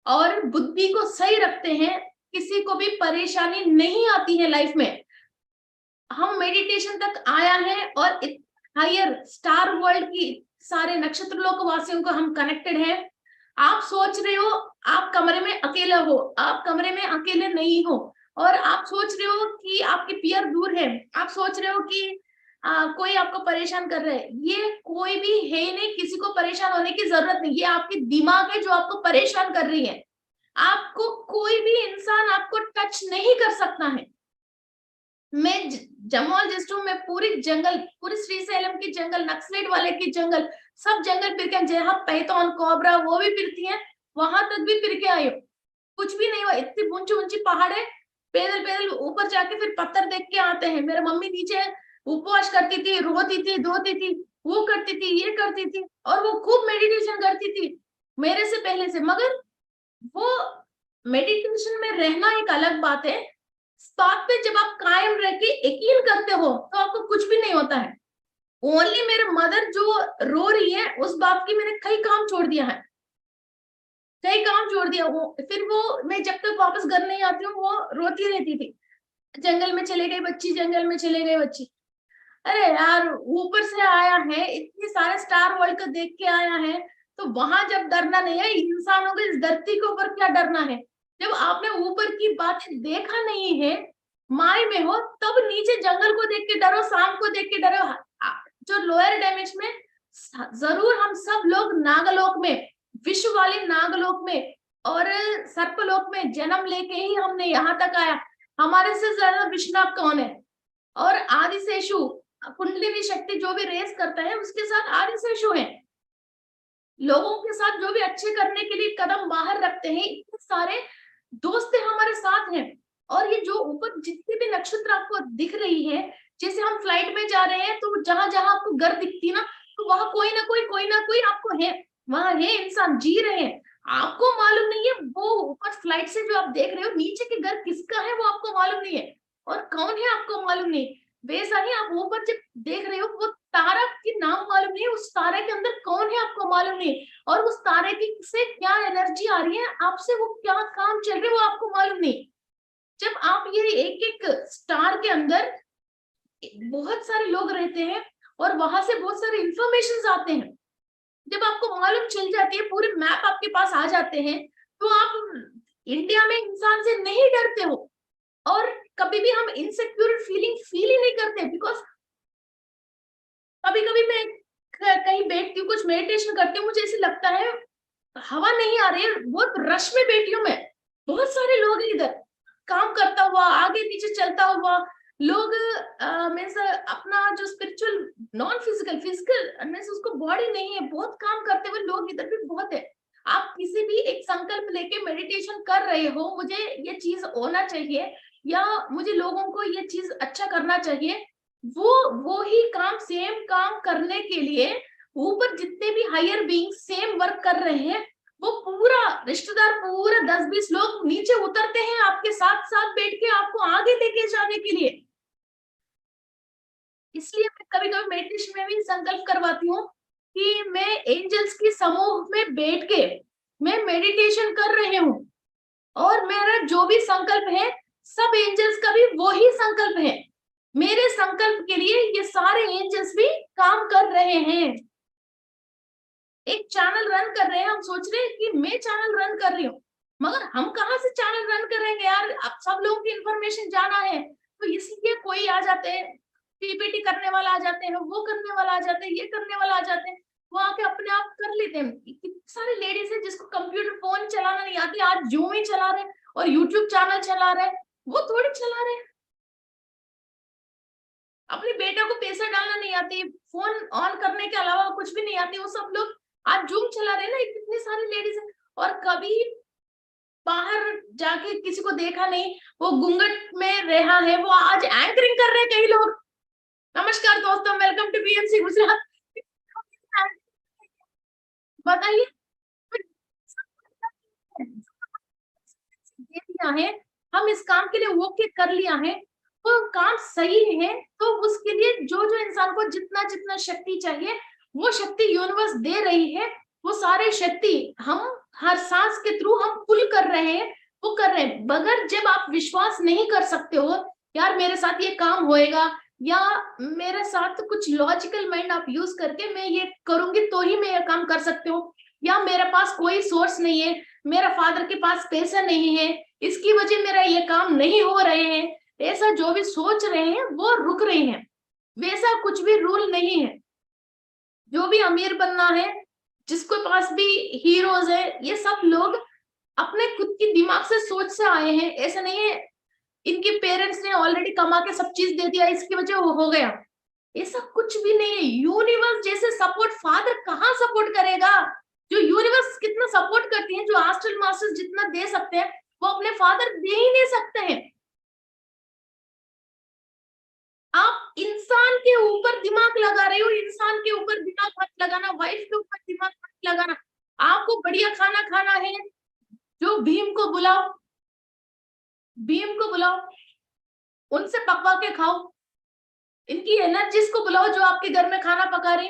और बुद्धि को सही रखते हैं, किसी को भी परेशानी नहीं आती है लाइफ में। हम मेडिटेशन तक आया है और हायर स्टार वर्ल्ड की सारे नक्षत्र लोक वासियों को हम कनेक्टेड हैं। आप सोच रहे हो आप कमरे में अकेला हो, आप कमरे में अकेले नहीं हो, और आप सोच रहे हो कि आपके पियर दूर है, आप सोच रहे हो कि कोई आपको परेशान कर रहा है, ये कोई भी है नहीं, किसी को परेशान होने की जरूरत नहीं, ये आपकी दिमाग है जो आपको परेशान कर रही है। आपको कोई भी इंसान आपको टच नहीं कर सकता है। मैं जम्मू और जसडोम में पूरी जंगल, पूरी श्रीशैलम की जंगल, नक्सलेट वाले की जंगल, सब जंगल फिर के, जहाँ पैथॉन कोबरा वो भी फिरती है, वहां तक भी फिर के आई हूँ, कुछ भी नहीं हुआ। इतनी ऊंची ऊंची पहाड़ है, पैदल पैदल ऊपर जाके फिर पत्थर देख के आते हैं। मेरे मम्मी नीचे उपवास करती थी, रोती थी, धोती थी, वो करती थी, ये करती थी, और वो खूब मेडिटेशन करती थी मेरे से पहले से। मगर वो मेडिटेशन में रहना एक अलग बात है, इस बात पे जब आप कायम रह के यकीन करते हो तो आपको कुछ भी नहीं होता है। ओनली मेरे मदर जो रो रही है उस बात की मैंने कई काम छोड़ दिया है, कई काम छोड़ दिया। वो फिर वो मैं जब तक वापस घर नहीं आती हूँ वो रोती रहती थी, जंगल में चले गई बच्ची, जंगल में चले गई बच्ची। अरे यार, ऊपर से आया है, इतने सारे स्टार वर्ल्ड को देख के आया है, तो वहां जब डरना नहीं है, इंसानों को इस धरती के ऊपर क्या डरना है। जब आपने ऊपर की बातें देखा नहीं है, माय में हो, तब नीचे जंगल को देख के डरो, शाम को देख के डरो। जो लोअर डायमेंशन में, जरूर हम सब लोग नागलोक में, विश्व वाले नागलोक में और सर्पलोक में जन्म लेके ही हमने यहाँ तक आया। हमारे से ज्यादा विष्णु कौन है? और आदिशेषु, कुंडलिनी शक्ति जो भी रेस करता है उसके साथ आदिशेषु है। लोगों के साथ जो भी अच्छे करने के लिए कदम बाहर रखते हैं, इतने सारे दोस्त हमारे साथ हैं। और ये जो ऊपर जितनी भी नक्षत्र आपको दिख रही है, जैसे हम फ्लाइट में जा रहे हैं तो जहां जहां आपको घर दिखती ना, तो वहां कोई ना कोई आपको है, वहां है, इंसान जी रहे हैं। आपको मालूम नहीं है वो ऊपर फ्लाइट से जो आप देख रहे हो नीचे के घर किसका है, वो आपको मालूम नहीं है, और कौन है आपको मालूम नहीं। वैसा ही आप ऊपर जब देख रहे हो, वो तारा की नाम मालूम नहीं, उस तारे के अंदर कौन है आपको मालूम नहीं, और उस तारे की से क्या एनर्जी आ रही है आपसे, वो क्या काम चल रहे हैं वो आपको मालूम नहीं। जब आप ये एक एक स्टार के अंदर बहुत सारे लोग रहते हैं और वहां से बहुत सारे इंफॉर्मेशन आते हैं, जब आपको मालूम चल जाती है, पूरे मैप आपके पास आ जाते हैं, तो आप इंडिया में इंसान से नहीं डरते हो, और कभी भी हम इनसिक्योर फीलिंग फील ही नहीं करते। बिकॉज कभी कभी मैं कहीं बैठती हूँ, कुछ मेडिटेशन करती हूँ, मुझे ऐसे लगता है हवा नहीं आ रही है, बहुत रश में बैठी हूँ मैं, बहुत सारे लोग इधर काम करता हुआ, आगे पीछे चलता हुआ लोग, मीन्स अपना जो spiritual, non physical, physical means उसको बॉडी नहीं है, बहुत काम करते हुए लोग इधर भी बहुत है। आप किसी भी एक संकल्प लेके मेडिटेशन कर रहे हो, मुझे ये चीज होना चाहिए, या मुझे लोगों को ये चीज अच्छा करना चाहिए, वो ही काम, सेम काम करने के लिए ऊपर जितने भी हायर बीइंग सेम वर्क कर रहे हैं, वो पूरा रिश्तेदार, पूरा 10-20 लोग नीचे उतरते हैं आपके साथ साथ बैठ के आपको आगे लेके जाने के लिए। इसलिए मैं कभी कभी मेडिटेशन में भी संकल्प करवाती हूँ कि मैं एंजल्स की समूह में बैठ के मैं मेडिटेशन कर रही हूँ, और मेरा जो भी संकल्प है सब एंजल्स का भी वही संकल्प है। मेरे संकल्प के लिए ये सारे एंजल्स भी काम कर रहे हैं। एक चैनल रन कर रहे हैं, हम सोच रहे हैं कि मैं चैनल रन कर रही हूँ, मगर हम कहाँ से चैनल रन करेंगे यार? अब सब लोगों की इंफॉर्मेशन जाना है, तो इसलिए कोई आ जाते हैं, पीपीटी करने वाला आ जाते हैं, वो करने वाला आ जाते हैं, ये करने वाला आ जाते हैं, वो आके अपने आप कर लेते हैं। कितने सारे लेडीज है जिसको कंप्यूटर फोन चलाना नहीं आती, आज जूम ही चला रहे और यूट्यूब चैनल चला रहे, वो थोड़ी चला रहे। अपने बेटा को पैसा डालना नहीं आती, फोन ऑन करने के अलावा कुछ भी नहीं आती, वो सब लोग आज जूम चला रहे ना, कितने सारे लेडीज है। और कभी बाहर जाके किसी को देखा नहीं, वो घूंघट में रहा है, वो आज एंकरिंग कर रहे हैं कई लोग। नमस्कार दोस्तों, वेलकम टू बीएमसी गुजरात। बताइए, दे दिया है, हम इस काम के लिए ओके कर लिया है, तो काम सही है, तो उसके लिए जो जो इंसान को जितना जितना शक्ति चाहिए वो शक्ति यूनिवर्स दे रही है। वो सारे शक्ति हम हर सांस के थ्रू हम पुल कर रहे हैं, वो कर रहे हैं। मगर जब आप विश्वास नहीं कर सकते हो यार मेरे साथ ये काम होएगा, या मेरे साथ कुछ लॉजिकल माइंड आप यूज करके मैं ये करूंगी तो ही मैं ये काम कर सकती हूँ, या मेरे पास कोई सोर्स नहीं है, मेरा फादर के पास पैसा नहीं है, इसकी वजह मेरा ये काम नहीं हो रहे हैं, ऐसा जो भी सोच रहे हैं वो रुक रहे हैं। वैसा कुछ भी रूल नहीं है। जो भी अमीर बनना है, जिसके पास भी हीरोज है, ये सब लोग अपने खुद की दिमाग से सोच से आए हैं। ऐसा नहीं है इनके पेरेंट्स ने ऑलरेडी कमा के सब चीज दे दिया इसकी वजह वो हो गया, ऐसा कुछ भी नहीं है। यूनिवर्स जैसे सपोर्ट फादर कहाँ सपोर्ट करेगा? जो यूनिवर्स कितना सपोर्ट करती है, जो एस्ट्रल मास्टर्स जितना दे सकते हैं वो अपने फादर दे ही नहीं सकते हैं। आप इंसान के ऊपर दिमाग लगा रहे हो, इंसान के ऊपर दिमाग मत लगाना, वाइफ के ऊपर दिमाग मत लगाना। आपको बढ़िया खाना खाना है, जो भीम को बुलाओ, भीम को बुलाओ, उनसे पकवा के खाओ। इनकी एनर्जीज को बुलाओ जो आपके घर में खाना पका रहे।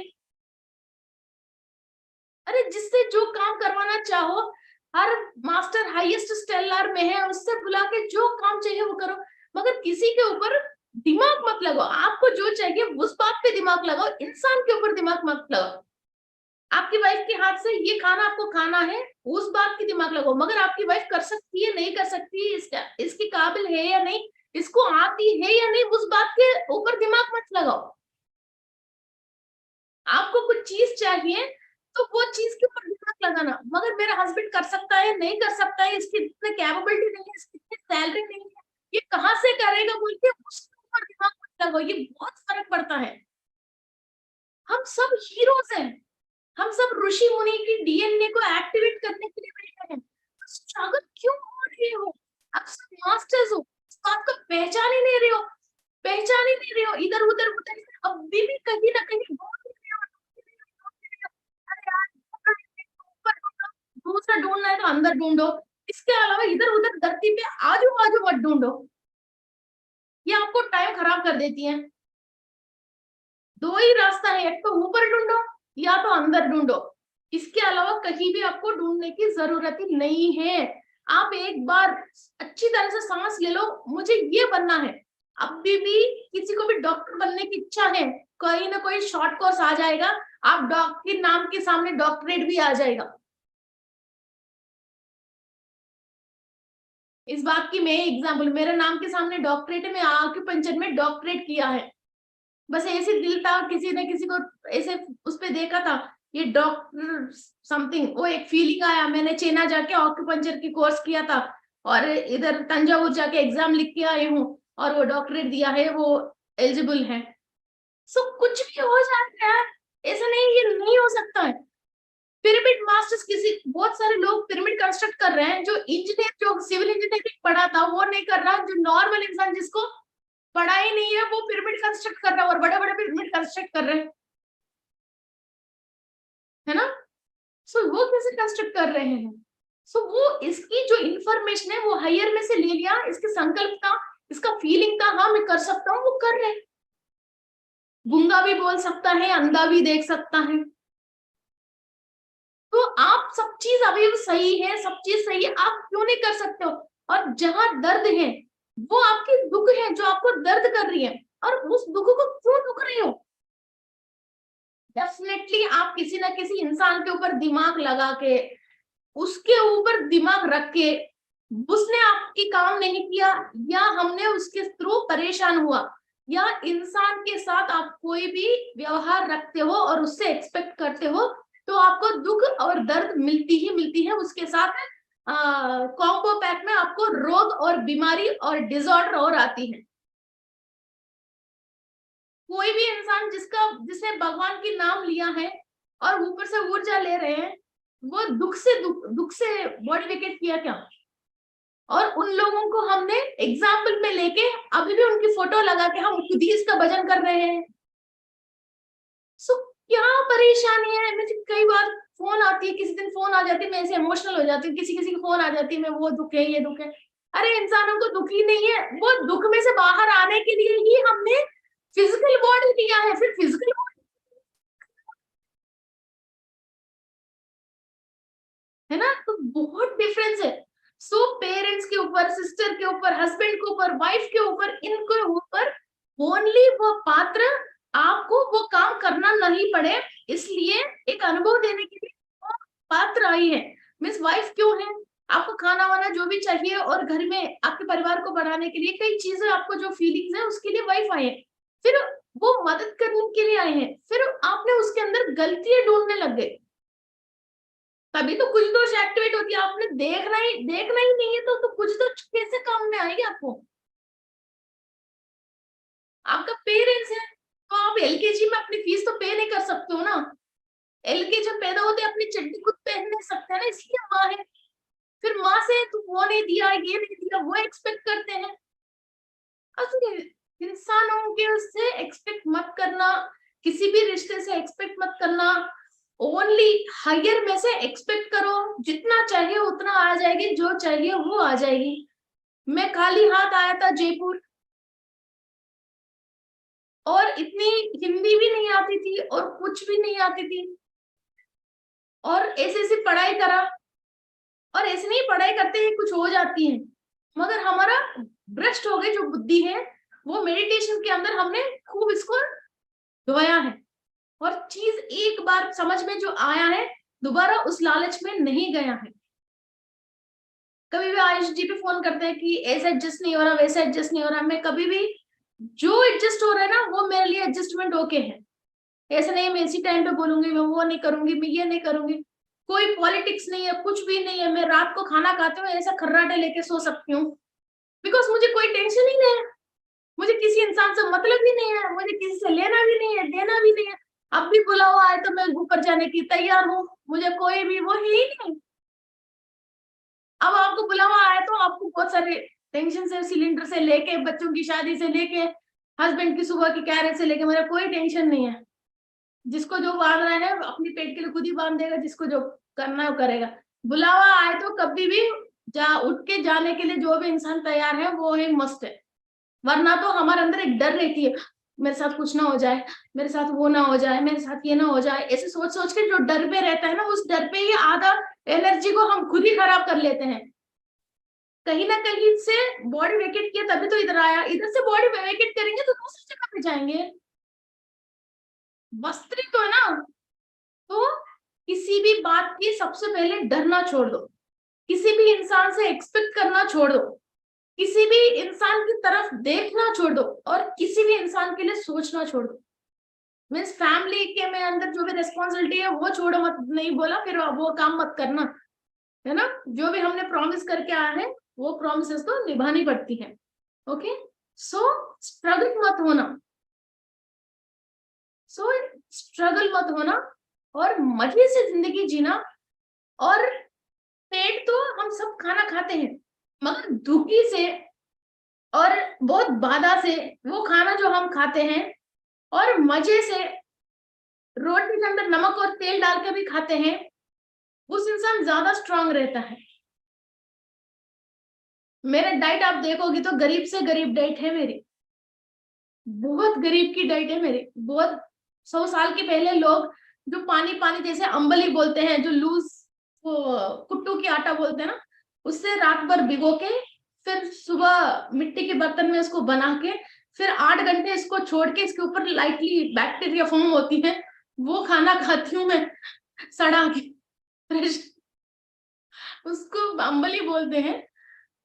अरे जिससे जो काम करवाना चाहो, हर मास्टर हाईएस्ट स्टेलर में है, उससे बुला के जो काम चाहिए वो करो, मगर किसी के ऊपर दिमाग मत लगाओ। आपको जो चाहिए उस बात पे दिमाग लगाओ, इंसान के ऊपर दिमाग मत लगाओ। आपकी वाइफ के हाथ से ये खाना आपको खाना है, उस बात की दिमाग लगाओ, मगर आपकी वाइफ कर सकती है नहीं कर सकती, इसकी काबिल है या नहीं, इसको आती है या नहीं, उस बात के ऊपर दिमाग मत लगाओ। आपको कुछ चीज चाहिए तो वो चीज के ऊपर दिमाग लगाना, मगर मेरा हस्बैंड कर सकता है नहीं कर सकता है, इसकी इतनी कैपेबिलिटी नहीं है, इसकी इतनी सैलरी नहीं है, ये कहाँ से करेगा बोल के उसके ऊपर दिमाग मत लगाओ। ये बहुत फर्क पड़ता है। हम सब हीरोज हैं, हम सब ऋषि मुनि की डीएनए को एक्टिवेट करने के लिए बैठे हैं। स्ट्रगल क्यों हो रही हो? आप सब मास्टर्स हो, इस बात को पहचान ही नहीं रहे हो, पहचान ही नहीं रहे हो, इधर उधर उधर अभी भी कहीं ना कहीं दूसरा ढूंढना है तो अंदर ढूंढो, इसके अलावा इधर उधर धरती पे आजू बाजू मत ढूंढो, ये आपको टाइम खराब कर देती है। दो ही रास्ता है, एक तो ऊपर ढूंढो या तो अंदर ढूंढो, इसके अलावा कहीं भी आपको ढूंढने की जरूरत ही नहीं है। आप एक बार अच्छी तरह से सांस ले लो, मुझे ये बनना है। अभी भी किसी को भी डॉक्टर बनने की इच्छा है, कोई ना कोई शॉर्ट कोर्स आ जाएगा, आप डॉक्टर के नाम के सामने डॉक्टरेट भी आ जाएगा। इस बात की मैं एग्जाम्पल, मेरे नाम के सामने डॉक्टरेट है, मैं आक्यूपंचर में डॉक्टरेट किया है। बस ऐसे दिल था, किसी ने किसी को ऐसे उस पे देखा था, ये डॉक्टर समथिंग, वो एक फीलिंग आया, मैंने चेन्नई जाके ऑक्यूपंचर की कोर्स किया था और इधर तंजावुर जाके एग्जाम लिख के आई हूँ और वो डॉक्टरेट दिया है, वो एलिजिबल है। सो कुछ भी हो जाता है, ऐसा नहीं ये नहीं हो सकता है। पिरामिड मास्टर्स, किसी बहुत सारे लोग पिरामिड कंस्ट्रक्ट कर रहे हैं, जो इंजीनियर जो सिविल इंजीनियरिंग पढ़ा था वो नहीं कर रहा, जो नॉर्मल इंसान जिसको पढ़ा ही नहीं है वो पिरामिड कंस्ट्रक्ट कर रहा है और बड़े बड़े पिरामिड कंस्ट्रक्ट कर रहे हैं, है ना? सो वो कैसे कंस्ट्रक्ट कर रहे हैं? सो वो इसकी जो इंफॉर्मेशन है वो हायर में से ले लिया, इसके संकल्प था, इसका फीलिंग था, हाँ मैं कर सकता हूँ, वो कर रहे हैं। गूंगा भी बोल सकता है, अंधा भी देख सकता है। तो आप सब चीज अभी सही है, सब चीज सही है, आप क्यों नहीं कर सकते हो? और जहां दर्द है वो आपकी दुख है जो आपको दर्द कर रही है, और उस दुख को क्यों दुख रहे हो? डेफिनेटली आप किसी ना किसी इंसान के ऊपर दिमाग लगा के, उसके ऊपर दिमाग रख के, उसने आपकी काम नहीं किया या हमने उसके थ्रू परेशान हुआ, या इंसान के साथ आप कोई भी व्यवहार रखते हो और उससे एक्सपेक्ट करते हो, तो आपको दुख और दर्द मिलती ही मिलती है। उसके साथ कॉम्बो पैक में आपको रोग और बीमारी और डिसऑर्डर और आती है। कोई भी इंसान जिसने भगवान की नाम लिया है और ऊपर से ऊर्जा ले रहे हैं, वो दुख से बॉडी वेकेट किया क्या? और उन लोगों को हमने एग्जाम्पल में लेके अभी भी उनकी फोटो लगा के हम खुद ही इसका भजन कर रहे हैं। सो क्या परेशानी है? मुझे कई बार फोन आती है, किसी दिन फोन आ जाती है, मैं ऐसे इमोशनल हो जाती हूँ, किसी किसी की फोन आ जाती है, मैं वो दुख है ये दुख है। अरे इंसानों को दुख ही नहीं है, वो दुख में से बाहर आने के लिए ही हमने फिजिकल बॉडी लिया है। फिर फिजिकल है ना, तो बहुत डिफरेंस है। सो पेरेंट्स के ऊपर, सिस्टर के ऊपर, हस्बैंड के ऊपर, वाइफ के ऊपर, इनके ऊपर ओनली वो पात्र, आपको वो काम करना नहीं पड़े इसलिए एक अनुभव देने के लिए वो पात्र आई है। मीन्स वाइफ क्यों है? आपको खाना वाना जो भी चाहिए और घर में आपके परिवार को बढ़ाने के लिए कई चीजें, आपको जो फीलिंग्स है उसके लिए वाइफ आई है। फिर वो मदद करने के लिए आए हैं, फिर आपने उसके अंदर गलतियां ढूंढने लग गए, तभी तो कुछ दोष एक्टिवेट होती है। आपने देखना ही नहीं है तो कुछ तो कैसे काम में आएगी आपको? आपका पेरेंट्स है तो आप एलकेजी में अपनी फीस तो पे नहीं कर सकते हो ना। एलकेजी जब पैदा होते अपनी चड्डी खुद पहन नहीं सकते हैं ना, इसलिए माँ है। फिर माँ से तू वो नहीं दिया, ये नहीं दिया, वो एक्सपेक्ट करते हैं। असली इंसानों के उससे एक्सपेक्ट मत करना, किसी भी रिश्ते से एक्सपेक्ट मत करना। ओनली हायर में से एक्सपेक्ट करो, जितना चाहिए उतना आ जाएगी, जो चाहिए वो आ जाएगी। मैं खाली हाथ आया था जयपुर, और इतनी हिंदी भी नहीं आती थी और कुछ भी नहीं आती थी, और ऐसे ऐसे पढ़ाई करा, और ऐसे नहीं पढ़ाई करते हैं कुछ हो जाती है, मगर हमारा भ्रष्ट हो गई जो बुद्धि है, वो मेडिटेशन के अंदर हमने खूब इसको धोया है। और चीज एक बार समझ में जो आया है, दोबारा उस लालच में नहीं गया है। कभी भी आयुष जी पे फोन करते हैं कि ऐसा एडजस्ट नहीं हो रहा, वैसा एडजस्ट नहीं हो रहा, मैं कभी भी जो एडजस्ट हो रहा है ना वो मेरे लिए एडजस्टमेंट ओके है। ऐसा नहीं मैं इसी टाइम पे बोलूंगी, मैं वो नहीं करूंगी, मैं ये नहीं करूंगी। कोई पॉलिटिक्स नहीं है, कुछ भी नहीं है। मैं रात को खाना खाते हुए ऐसा खर्राटे लेके सो सकती हूँ, बिकॉज मुझे कोई टेंशन ही नहीं है। मुझे किसी इंसान से मतलब ही नहीं है, मुझे किसी से लेना भी नहीं है, देना भी नहीं है। अब भी बुलावा आए तो मैं ऊपर जाने की तैयार हूँ, मुझे कोई भी वो है ही नहीं। अब आपको बुलावा आए तो आपको बहुत सारे टेंशन से, सिलेंडर से लेके, बच्चों की शादी से लेके, हस्बैंड की सुबह की कैरेज से लेके, मेरा कोई टेंशन नहीं है। जिसको जो बांधना है अपनी पेट के लिए खुद ही बांध देगा, जिसको जो करना है वो करेगा। बुलावा आए तो कभी भी उठ के जाने के लिए जो भी इंसान तैयार है वो है मस्त है। वरना तो हमारे अंदर एक डर रहती है, मेरे साथ कुछ ना हो जाए, मेरे साथ वो ना हो जाए, मेरे साथ ये ना हो जाए, ऐसे सोच सोच के जो डर पे रहता है ना, उस डर पे ही आधा एनर्जी को हम खुद ही खराब कर लेते हैं। कहीं ना कहीं से बॉडी वेकेट किया तभी तो इधर आया, इधर से बॉडी वेकेट करेंगे तो दूसरी जगह पे जाएंगे। वस्त्री तो है ना। तो किसी भी बात की सबसे पहले डरना छोड़ दो, किसी भी इंसान से एक्सपेक्ट करना छोड़ दो, किसी भी इंसान की तरफ देखना छोड़ दो, और किसी भी इंसान के लिए सोचना छोड़ दो। मीन्स फैमिली के में अंदर जो भी रिस्पॉन्सिबिलिटी है वो छोड़ो मत, नहीं बोला फिर वो काम मत करना, है ना। जो भी हमने प्रॉमिस करके आया है वो प्रॉमिसेस तो निभानी पड़ती है। ओके, सो स्ट्रगल मत होना, स्ट्रगल मत होना, और मजे से जिंदगी जीना। और पेट तो हम सब खाना खाते हैं, मगर दुखी से और बहुत बाधा से वो खाना जो हम खाते हैं, और मजे से रोटी के अंदर नमक और तेल डाल के भी खाते हैं, उस इंसान ज्यादा स्ट्रांग रहता है। मेरा डाइट आप देखोगे तो गरीब से गरीब डाइट है मेरी, बहुत गरीब की डाइट है मेरी। बहुत 100 साल के पहले लोग जो पानी पानी जैसे अंबली बोलते हैं, जो लूज वो कुट्टू की आटा बोलते हैं ना, उससे रात भर भिगो के फिर सुबह मिट्टी के बर्तन में उसको बना के फिर 8 घंटे इसको छोड़ के इसके ऊपर लाइटली बैक्टीरिया फॉर्म होती है, वो खाना खाती हूँ मैं सड़ा के फ्रेश। उसको अंबली बोलते हैं,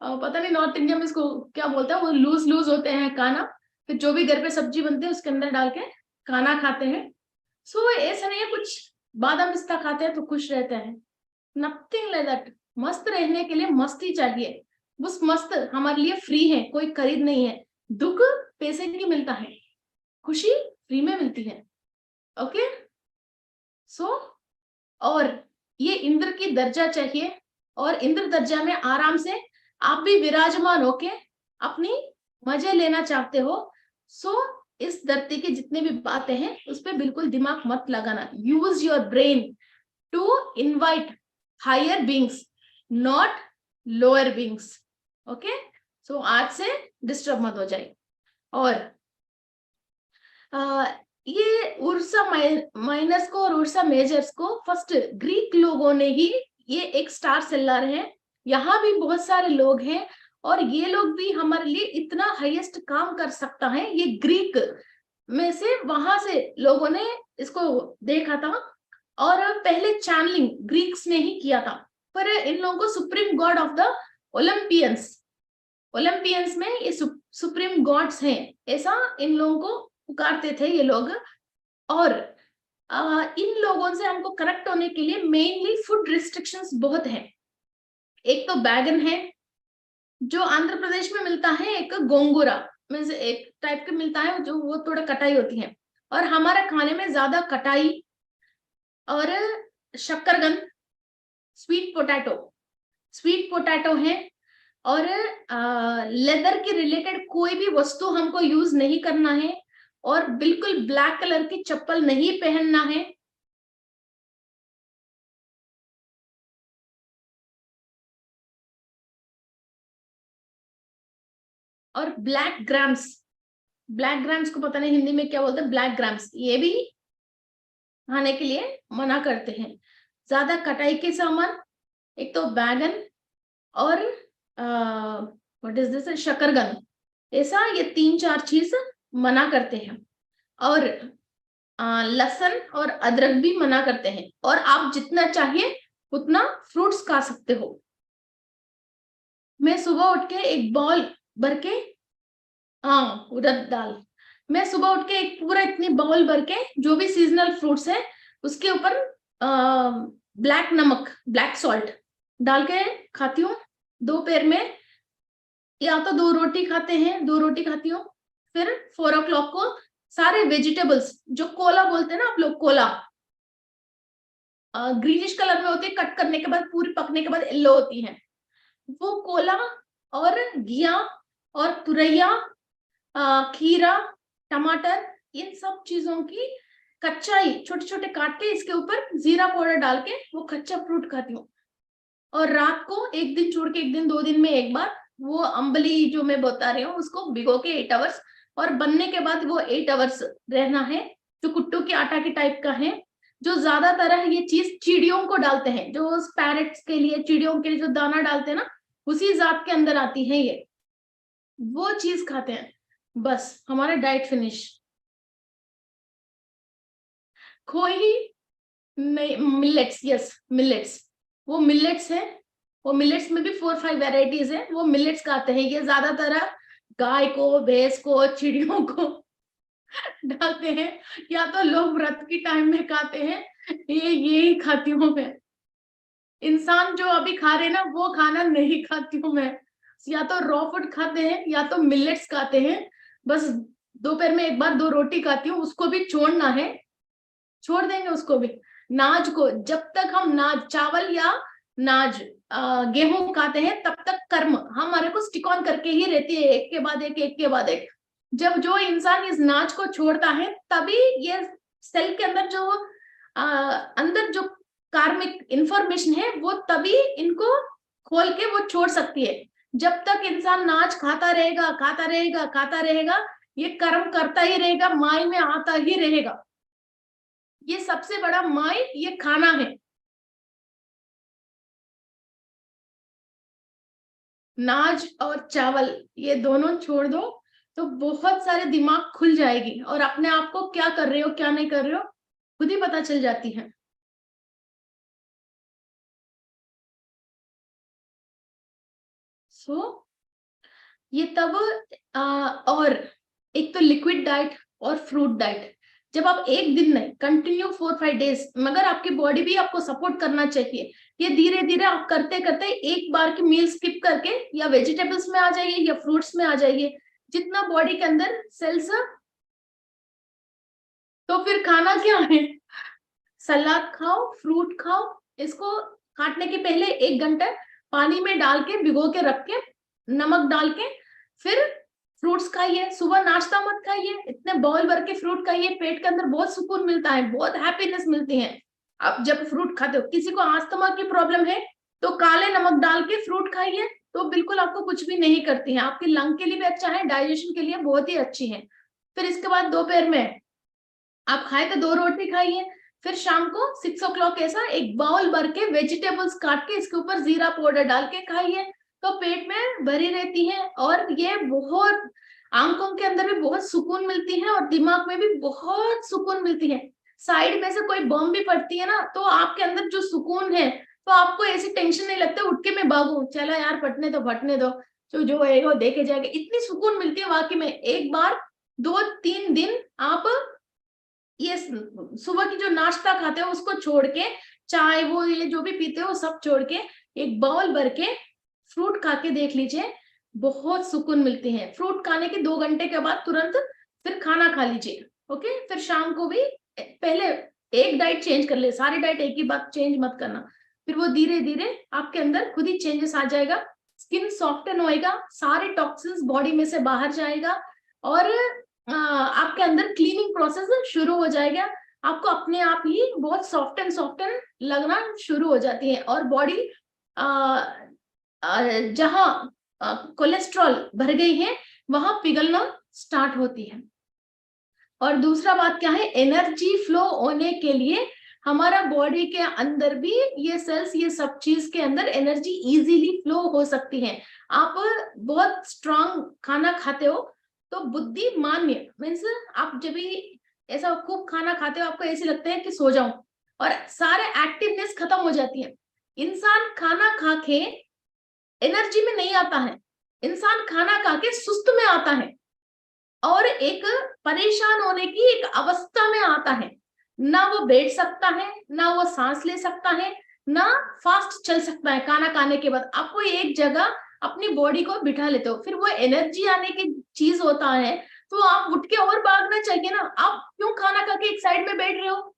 पता नहीं नॉर्थ इंडिया में इसको क्या बोलते हैं, वो लूज लूज होते हैं खाना, फिर जो भी घर पे सब्जी बनती है उसके अंदर डाल के खाना खाते हैं। सो ऐसा नहीं है, कुछ बादाम पिस्ता खाते हैं तो खुश रहते हैं, नथिंग लाइक दैट। मस्त रहने के लिए मस्ती चाहिए, बस मस्त हमारे लिए फ्री है, कोई खरीद नहीं है। दुख पैसे की मिलता है, खुशी फ्री में मिलती है। ओके सो और ये इंद्र की दर्जा चाहिए, और इंद्र दर्जा में आराम से आप भी विराजमान होके अपनी मजे लेना चाहते हो। सो इस धरती की जितने भी बातें हैं उस पर बिल्कुल दिमाग मत लगाना। Use your brain to invite higher beings, not lower beings. Okay so आज से डिस्टर्ब मत हो जाए। और ये उर्सा माइनस को और उर्सा मेजर्स को फर्स्ट ग्रीक लोगों ने ही, ये एक स्टार सेलर है, यहाँ भी बहुत सारे लोग हैं, और ये लोग भी हमारे लिए इतना हाईएस्ट काम कर सकता है, ये ग्रीक में से वहां से लोगों ने इसको देखा था, और पहले चैनलिंग ग्रीक्स ने ही किया था। पर इन लोगों को supreme God of the Olympians, Olympians में ये सुप्रीम गॉड्स हैं, ऐसा इन लोगों को पुकारते थे ये लोग। और इन लोगों से हमको कनेक्ट होने के लिए मेनली फूड रिस्ट्रिक्शंस बहुत है। एक तो बैगन है जो आंध्र प्रदेश में मिलता है, एक गोंगुरा में से एक टाइप का मिलता है जो वो थोड़ा कटाई होती है, और हमारे खाने में ज्यादा कटाई और शक्करगंद, स्वीट पोटैटो है, और लेदर के रिलेटेड कोई भी वस्तु हमको यूज नहीं करना है, और बिल्कुल ब्लैक कलर की चप्पल नहीं पहनना है। और ब्लैक ग्राम्स को पता नहीं हिंदी में क्या बोलते हैं, ब्लैक ग्राम्स, ये भी खाने के लिए मना करते हैं। ज्यादा कटाई के सामान, एक तो बैगन और व्हाट इज दिस, शकरगंद, ऐसा ये 3-4 चीज मना करते हैं। और लहसुन और अदरक भी मना करते हैं, और आप जितना चाहिए उतना फ्रूट्स खा सकते हो। मैं सुबह उठ के एक बाउल भर के, हाँ उड़द दाल, मैं सुबह उठ के एक पूरा इतनी बाउल भर के जो भी सीजनल फ्रूट्स है उसके ऊपर ब्लैक नमक, ब्लैक सॉल्ट डाल के खाती हूँ। दोपहर में या तो 2 रोटी खाते हैं, 2 रोटी खाती हूँ। फिर 4 o'clock को सारे वेजिटेबल्स, जो कोला बोलते हैं ना आप लोग, कोला ग्रीनिश कलर में होती है, कट करने के बाद पूरी पकने के बाद येलो होती है, वो कोला और घिया और तुरैया, खीरा, टमाटर, इन सब चीजों की कच्चाई छोटे छोटे काट के इसके ऊपर जीरा पाउडर डाल के वो कच्चा फ्रूट खाती हूँ। और रात को एक दिन छोड़ के एक दिन, 2 दिन में एक बार वो अम्बली जो मैं बता रही हूँ उसको भिगो के 8 आवर्स, और बनने के बाद वो 8 आवर्स रहना है, जो कुट्टू के आटा के टाइप का है। जो ज्यादातर है ये चीज चिड़ियों को डालते हैं, जो पैरट्स के लिए, चिड़ियों के लिए जो दाना डालते हैं ना, उसी जात के अंदर आती है ये, वो चीज खाते हैं। बस हमारा डाइट फिनिश। खोई नहीं, मिलेट्स, यस मिलेट्स, वो मिलेट्स है, वो मिलेट्स में भी 4-5 वेराइटीज है, वो मिलेट्स खाते हैं। ये ज्यादातर गाय को, भैंस को, चिड़ियों को डालते हैं, या तो लोग व्रत की टाइम में खाते हैं, यही खाती हूँ मैं। इंसान जो अभी खा रहे ना वो खाना नहीं खाती हूँ मैं, या तो रॉ फूड खाते हैं या तो मिलेट्स खाते हैं। बस दोपहर में एक बार 2 रोटी खाती हूँ, उसको भी छोड़ना है, छोड़ देंगे उसको भी। नाज को जब तक हम नाज, चावल या नाज, गेहूं खाते हैं तब तक कर्म हमारे को स्टिक ऑन करके ही रहती है, एक के बाद एक, एक के बाद एक। जब जो इंसान इस नाच को छोड़ता है तभी ये सेल के अंदर जो अंदर जो कार्मिक इंफॉर्मेशन है वो तभी इनको खोल के वो छोड़ सकती है। जब तक इंसान नाच खाता रहेगा, खाता रहेगा, खाता रहेगा, ये कर्म करता ही रहेगा, माई में आता ही रहेगा। ये सबसे बड़ा माई ये खाना है। नाज और चावल ये दोनों छोड़ दो, तो बहुत सारे दिमाग खुल जाएगी और अपने आप को क्या कर रहे हो क्या नहीं कर रहे हो खुद ही पता चल जाती है। सो ये तब और एक तो लिक्विड डाइट और फ्रूट डाइट, जब आप एक दिन में कंटिन्यू 4-5 डेज, मगर आपकी बॉडी भी आपको सपोर्ट करना चाहिए। ये धीरे धीरे आप करते करते एक बार की मील स्किप करके या वेजिटेबल्स में आ जाइए या फ्रूट्स में आ जाइए, जितना बॉडी के अंदर सेल्स। तो फिर खाना क्या है? सलाद खाओ, फ्रूट खाओ, इसको काटने के पहले 1 घंटा पानी में डाल के भिगो के रख के, नमक डाल के, फिर फ्रूट्स खाइए। सुबह नाश्ता मत खाइए, इतने बाउल भर के फ्रूट खाइए, पेट के अंदर बहुत सुकून मिलता है, बहुत हैप्पीनेस मिलती है आप जब फ्रूट खाते हो। किसी को अस्थमा की प्रॉब्लम है तो काले नमक डाल के फ्रूट खाइए, तो बिल्कुल आपको कुछ भी नहीं करती है, आपके लंग के लिए भी अच्छा है, डाइजेशन के लिए बहुत ही अच्छी है। फिर इसके बाद दोपहर में आप खाए तो 2 रोटी खाइए, फिर शाम को 6 o'clock ऐसा एक बाउल भर के वेजिटेबल्स काट के इसके ऊपर जीरा पाउडर डाल के खाइए, तो पेट में भरी रहती है और ये बहुत आंखों के अंदर भी बहुत सुकून मिलती है और दिमाग में भी बहुत सुकून मिलती है। साइड में से कोई बम भी पड़ती है ना, तो आपके अंदर जो सुकून है, तो आपको ऐसी टेंशन नहीं लगता उठ के मैं भागू, चलो यार फटने दो फटने दो, जो है वो देखे जाएगा, इतनी सुकून मिलती है वाकई में। एक बार 2-3 दिन आप ये सुबह की जो नाश्ता खाते हो उसको छोड़ के, चाय वो ये जो भी पीते हो सब छोड़ के, एक बाउल भर के फ्रूट खा के देख लीजिए, बहुत सुकून मिलती है। फ्रूट खाने के 2 घंटे के बाद तुरंत फिर खाना खा लीजिए। ओके, फिर शाम को भी पहले एक डाइट चेंज कर ले, सारी डाइट एक ही बात चेंज मत करना, फिर वो धीरे धीरे आपके अंदर खुद ही चेंजेस आ जाएगा, स्किन सॉफ्टन होएगा, सारे टॉक्सिन्स बॉडी में से बाहर जाएगा और आपके अंदर क्लीनिंग प्रोसेस शुरू हो जाएगा। आपको अपने आप ही बहुत सॉफ्टन लगना शुरू हो जाती है और बॉडी जहां कोलेस्ट्रॉल भर गई है वहां पिघलना स्टार्ट होती है। और दूसरा बात क्या है, एनर्जी फ्लो होने के लिए हमारा बॉडी के अंदर भी ये सेल्स, ये सब चीज के अंदर एनर्जी इजीली फ्लो हो सकती है। आप बहुत स्ट्रांग खाना खाते हो तो बुद्धिमान्य मीन्स आप जब भी ऐसा खूब खाना खाते हो आपको ऐसे लगता है कि सो जाऊं और सारे एक्टिवनेस खत्म हो जाती है। इंसान खाना खा के एनर्जी में नहीं आता है, इंसान खाना खा के सुस्त में आता है और एक परेशान होने की एक अवस्था में आता है, ना वो बैठ सकता है, ना वो सांस ले सकता है, ना फास्ट चल सकता है। खाना खाने के बाद आपको एक जगह अपनी बॉडी को बिठा लेते हो, फिर वो एनर्जी आने की चीज होता है, तो आप उठ के और भागना चाहिए ना। आप क्यों खाना खा के एक साइड में बैठ रहे हो?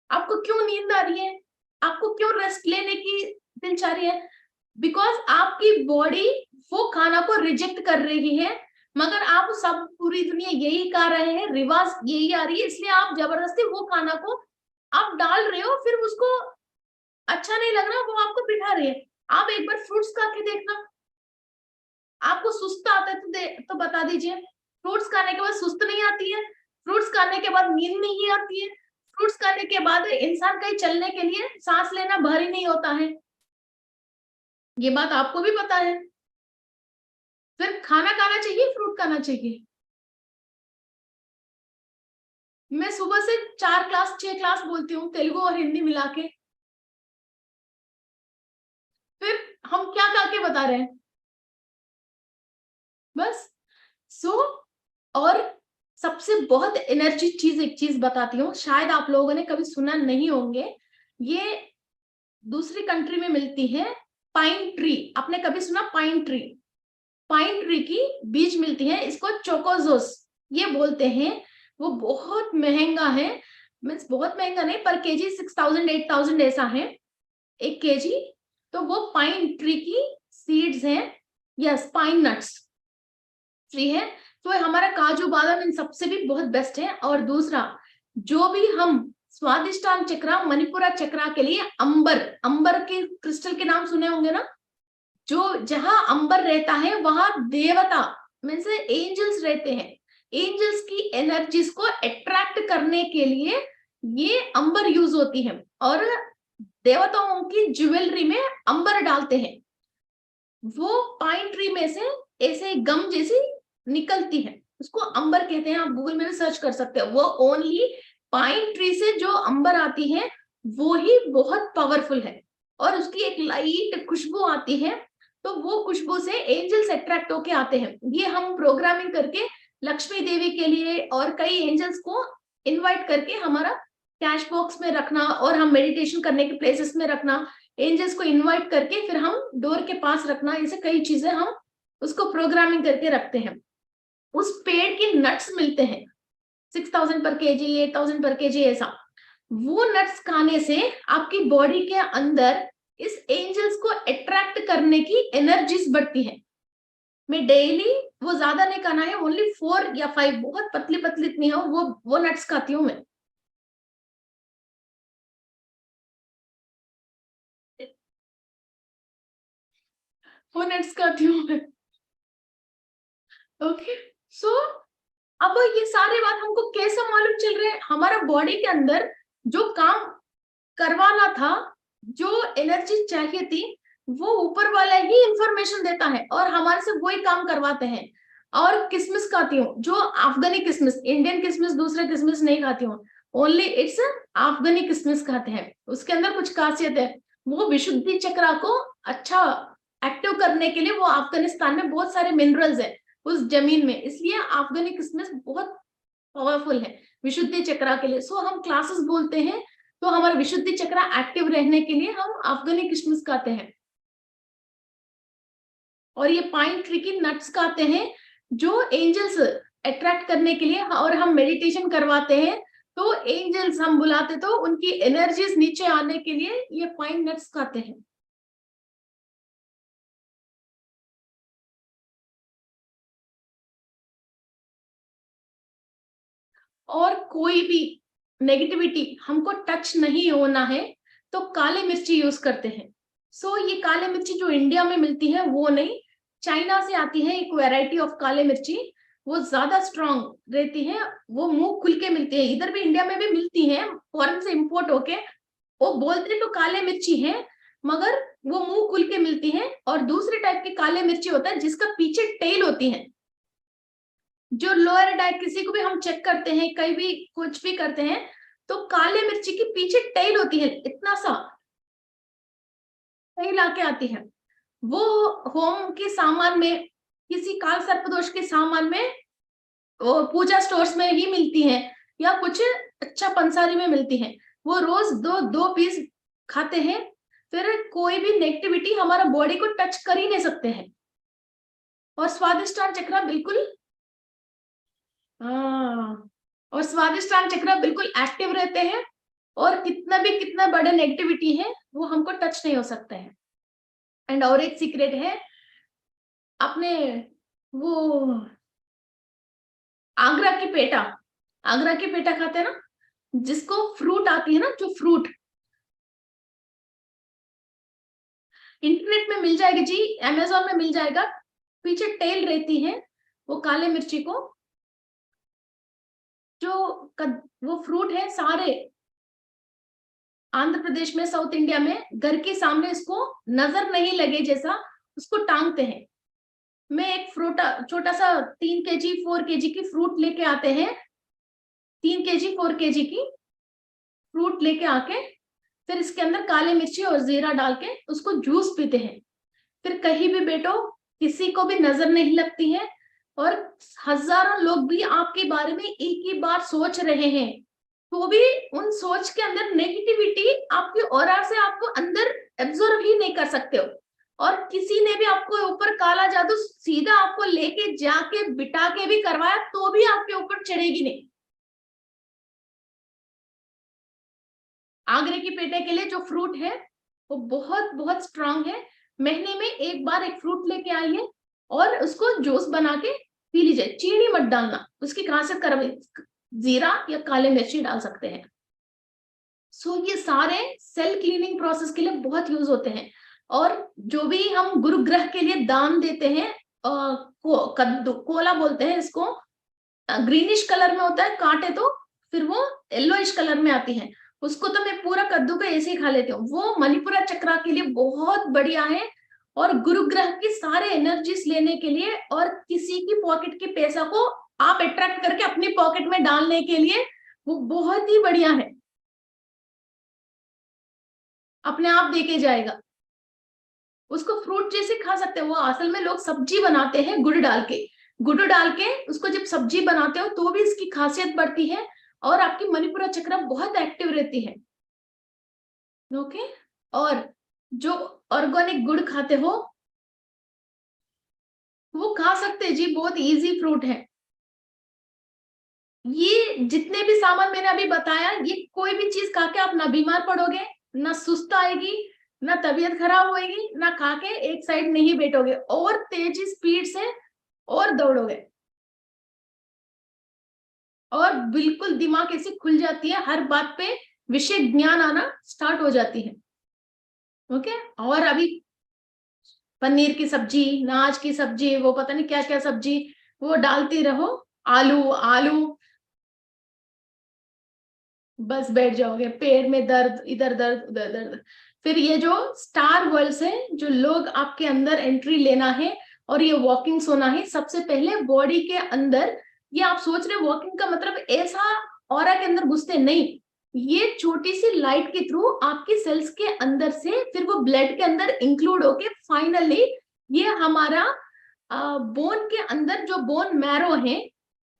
आपको क्यों नींद आ रही है? आपको क्यों रेस्ट लेने की दिल चाह रही है? बिकॉज आपकी बॉडी वो खाना को रिजेक्ट कर रही है, मगर आप सब पूरी दुनिया यही कर रहे हैं, रिवाज यही आ रही है, इसलिए आप जबरदस्ती वो खाना को आप डाल रहे हो, फिर उसको अच्छा नहीं लग रहा वो आपको बिठा रहे हैं। आप एक बार फ्रूट्स खा के देखना, आपको सुस्त आता है तो बता दीजिए। फ्रूट्स खाने के बाद सुस्त नहीं आती है, फ्रूट्स खाने के बाद नींद नहीं आती है, फ्रूट्स खाने के बाद इंसान कहीं चलने के लिए सांस लेना भारी नहीं होता है, ये बात आपको भी पता है। फिर खाना खाना चाहिए, फ्रूट खाना चाहिए। मैं सुबह से 4 क्लास 6 क्लास बोलती हूँ, तेलुगु और हिंदी मिला के। फिर हम क्या खा के बता रहे हैं बस। सो और सबसे बहुत एनर्जी चीज एक चीज बताती हूँ, शायद आप लोगों ने कभी सुना नहीं होंगे, ये दूसरी कंट्री में मिलती है, पाइन ट्री। आपने कभी सुना पाइन ट्री? पाइन ट्री की बीज मिलती है, इसको चोकोजोस ये बोलते हैं। वो बहुत महंगा है, मीन्स बहुत महंगा नहीं, पर केजी 6,000 8,000 ऐसा है, 1 kg। तो वो पाइन ट्री की सीड्स हैं, यस पाइन नट्स ट्री है। तो हमारा काजू बादाम इन सबसे भी बहुत बेस्ट है। और दूसरा जो भी हम स्वादिष्टान चक्रा, मणिपुरा चक्रा के लिए अंबर, अंबर के क्रिस्टल के नाम सुने होंगे ना, जो जहां अंबर रहता है वहां देवता मीन्स एंजल्स रहते हैं, एंजल्स की एनर्जीज को अट्रैक्ट करने के लिए ये अंबर यूज होती है और देवताओं की ज्वेलरी में अंबर डालते हैं। वो पाइन ट्री में से ऐसे गम जैसी निकलती है, उसको अंबर कहते हैं, आप गूगल में भी सर्च कर सकते हो। वो ओनली पाइन ट्री से जो अंबर आती है वो ही बहुत पावरफुल है, और उसकी एक लाइट खुशबू आती है, तो वो खुशबू से एंजल्स अट्रैक्ट होके आते हैं। ये हम प्रोग्रामिंग करके लक्ष्मी देवी के लिए और कई एंजल्स को इनवाइट करके हमारा कैश बॉक्स में रखना, और हम मेडिटेशन करने के प्लेसेस में रखना, एंजल्स को इनवाइट करके फिर हम डोर के पास रखना, ऐसे कई चीजें हम उसको प्रोग्रामिंग करके रखते हैं। उस पेड़ के नट्स मिलते हैं 6000 पर केजी, 8000 पर केजी, ऐसा। वो नट्स खाने से आपकी बॉडी के अंदर इस एंजल्स को अट्रैक्ट करने की एनर्जीज बढ़ती है। मैं डेली, वो ज्यादा नहीं खाना है, ओनली 4 या 5, बहुत पतली पतली इतनी हो, वो नट्स खाती हूँ मैं। वो नट्स खाती हूँ मैं। ओके, सो अब ये सारे बात हमको कैसे मालूम चल रहे हैं? हमारा बॉडी के अंदर जो काम करवाना था, जो एनर्जी चाहिए थी, वो ऊपर वाला ही इंफॉर्मेशन देता है और हमारे से वही काम करवाते हैं। और किसमिस खाती हूँ, जो अफगानी किसमिस, इंडियन किसमिस, दूसरे किसमिस नहीं खाती हूँ, ओनली इट्स अफगानी किसमिस खाते हैं। उसके अंदर कुछ खासियत है, वो विशुद्धि चक्रा को अच्छा एक्टिव करने के लिए, वो अफगानिस्तान में बहुत सारे मिनरल्स है उस जमीन में, इसलिए अफगानी किसमिस बहुत पावरफुल है विशुद्धि चक्रा के लिए। सो हम क्लासेस बोलते हैं, तो हमारा विशुद्धि चक्रा एक्टिव रहने के लिए हम अफगानी किशमिश खाते हैं। और ये पाइन ट्री की नट्स खाते हैं, जो एंजल्स अट्रैक्ट करने के लिए, और हम मेडिटेशन करवाते हैं तो एंजल्स हम बुलाते, तो उनकी एनर्जीज नीचे आने के लिए ये पाइन नट्स खाते हैं। और कोई भी नेगेटिविटी हमको टच नहीं होना है तो काले मिर्ची यूज करते हैं। सो ये काले मिर्ची जो इंडिया में मिलती है वो नहीं, चाइना से आती है एक वैरायटी ऑफ काले मिर्ची, वो ज्यादा स्ट्रांग रहती है, वो मुंह खुल के मिलती है। इधर भी इंडिया में भी मिलती है, फॉरेन से इंपोर्ट होके, वो बोलते तो काले मिर्ची है, मगर वो मुंह खुल के मिलती है। और दूसरे टाइप के काले मिर्ची होता है जिसका पीछे टेल होती है, जो लोअर डाइट, किसी को भी हम चेक करते हैं, कहीं भी कुछ भी करते हैं, तो काले मिर्ची की पीछे टेल होती है, इतना सा टेल आके आती है। वो होम के सामान में, किसी काल सर्पदोष के सामान में, वो पूजा स्टोर्स में ही मिलती है, या कुछ अच्छा पंसारी में मिलती है। वो रोज दो दो पीस खाते हैं, फिर कोई भी नेगेटिविटी हमारा बॉडी को टच कर ही नहीं सकते हैं। और स्वादिष्टान चक्र बिल्कुल, हाँ, और स्वादिष्टान चक्र बिल्कुल एक्टिव रहते हैं, और कितना बड़े नेगेटिविटी है वो हमको टच नहीं हो सकता है। एंड और एक सीक्रेट है, आपने वो आगरा की पेठा, आगरा की पेठा खाते हैं ना, जिसको फ्रूट आती है ना, जो फ्रूट इंटरनेट में मिल जाएगी जी, अमेजोन में मिल जाएगा, पीछे टेल रहती है वो काले मिर्ची को, जो वो फ्रूट है सारे आंध्र प्रदेश में, साउथ इंडिया में घर के सामने इसको नजर नहीं लगे जैसा उसको टांगते हैं। मैं एक फ्रूट, छोटा सा 3 केजी 4 केजी की फ्रूट लेके आते हैं, 3 केजी 4 केजी की फ्रूट लेके आके, फिर इसके अंदर काली मिर्ची और जीरा डाल के उसको जूस पीते हैं। फिर कहीं भी बैठो, किसी को भी नजर नहीं लगती है, और हजारों लोग भी आपके बारे में एक ही बार सोच रहे हैं, तो भी उन सोच के अंदर नेगेटिविटी आपके ऑरा से आपको अंदर एब्जॉर्ब ही नहीं कर सकते हो। और किसी ने भी आपको ऊपर काला जादू सीधा आपको लेके जाके बिठा के भी करवाया तो भी आपके ऊपर चढ़ेगी नहीं। आगरे की पेठे के लिए जो फ्रूट है वो बहुत बहुत स्ट्रांग है। महीने में एक बार एक फ्रूट लेके आइए और उसको जूस बना के पी लीजिए, चीनी मत डालना, उसकी खासियत कर, जीरा या काले मिर्ची डाल सकते हैं। सो ये सारे सेल क्लीनिंग प्रोसेस के लिए बहुत यूज होते हैं। और जो भी हम गुरु ग्रह के लिए दान देते हैं, कद्दू कोला बोलते हैं इसको, ग्रीनिश कलर में होता है कांटे, तो फिर वो येलोइश कलर में आती है, उसको तो मैं पूरा कद्दू का ऐसे ही खा लेती हूँ। वो मणिपुरा चक्रा के लिए बहुत बढ़िया है, और गुरु ग्रह की सारे एनर्जीज लेने के लिए, और किसी की पॉकेट के पैसा को आप अट्रैक्ट करके अपनी पॉकेट में डालने के लिए वो बहुत ही बढ़िया है, अपने आप देके जाएगा। उसको फ्रूट जैसे खा सकते हैं। वो असल में लोग सब्जी बनाते हैं गुड़ डाल के उसको जब सब्जी बनाते हो तो भी इसकी खासियत बढ़ती है और आपकी मणिपुरा चक्र बहुत एक्टिव रहती है। ओके। और जो ऑर्गेनिक गुड़ खाते हो वो खा सकते हैं जी, बहुत इजी फ्रूट है। ये जितने भी सामान मैंने अभी बताया, ये कोई भी चीज खा के आप ना बीमार पड़ोगे, ना सुस्त आएगी, ना तबीयत खराब होएगी, ना खा के एक साइड नहीं बैठोगे और तेजी स्पीड से और दौड़ोगे और बिल्कुल दिमाग ऐसे खुल जाती है, हर बात पे विषय ज्ञान आना स्टार्ट हो जाती है। ओके। और अभी पनीर की सब्जी, नाज की सब्जी, वो पता नहीं क्या क्या सब्जी, वो डालती रहो, आलू आलू, बस बैठ जाओगे, पेट में दर्द, इधर दर्द उधर दर्द। फिर ये जो स्टार वर्ल्ड है, जो लोग आपके अंदर एंट्री लेना है और ये वॉकिंग सोना है, सबसे पहले बॉडी के अंदर, ये आप सोच रहे वॉकिंग का मतलब ऐसा ऑरा के अंदर घुसते नहीं, ये छोटी सी लाइट के थ्रू आपकी सेल्स के अंदर से फिर वो ब्लड के अंदर इंक्लूड होके फाइनली ये हमारा बोन के अंदर जो बोन मैरो है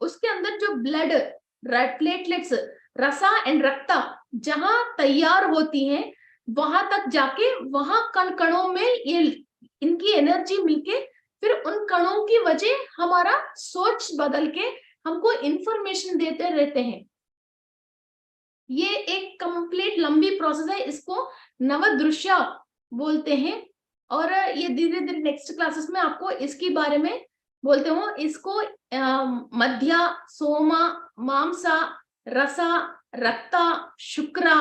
उसके अंदर जो ब्लड रेड प्लेटलेट्स रसा एंड रक्ता जहां तैयार होती हैं वहां तक जाके वहां कण कणों में ये इनकी एनर्जी मिलके फिर उन कणों की वजह हमारा सोच बदल के हमको इंफॉर्मेशन देते रहते हैं। ये एक कंप्लीट लंबी प्रोसेस है, इसको नवदृश्य बोलते हैं। और ये धीरे धीरे नेक्स्ट क्लासेस में आपको इसके बारे में बोलते हो। इसको मध्या, सोमा, मांसा, रसा, रक्ता, शुक्रा,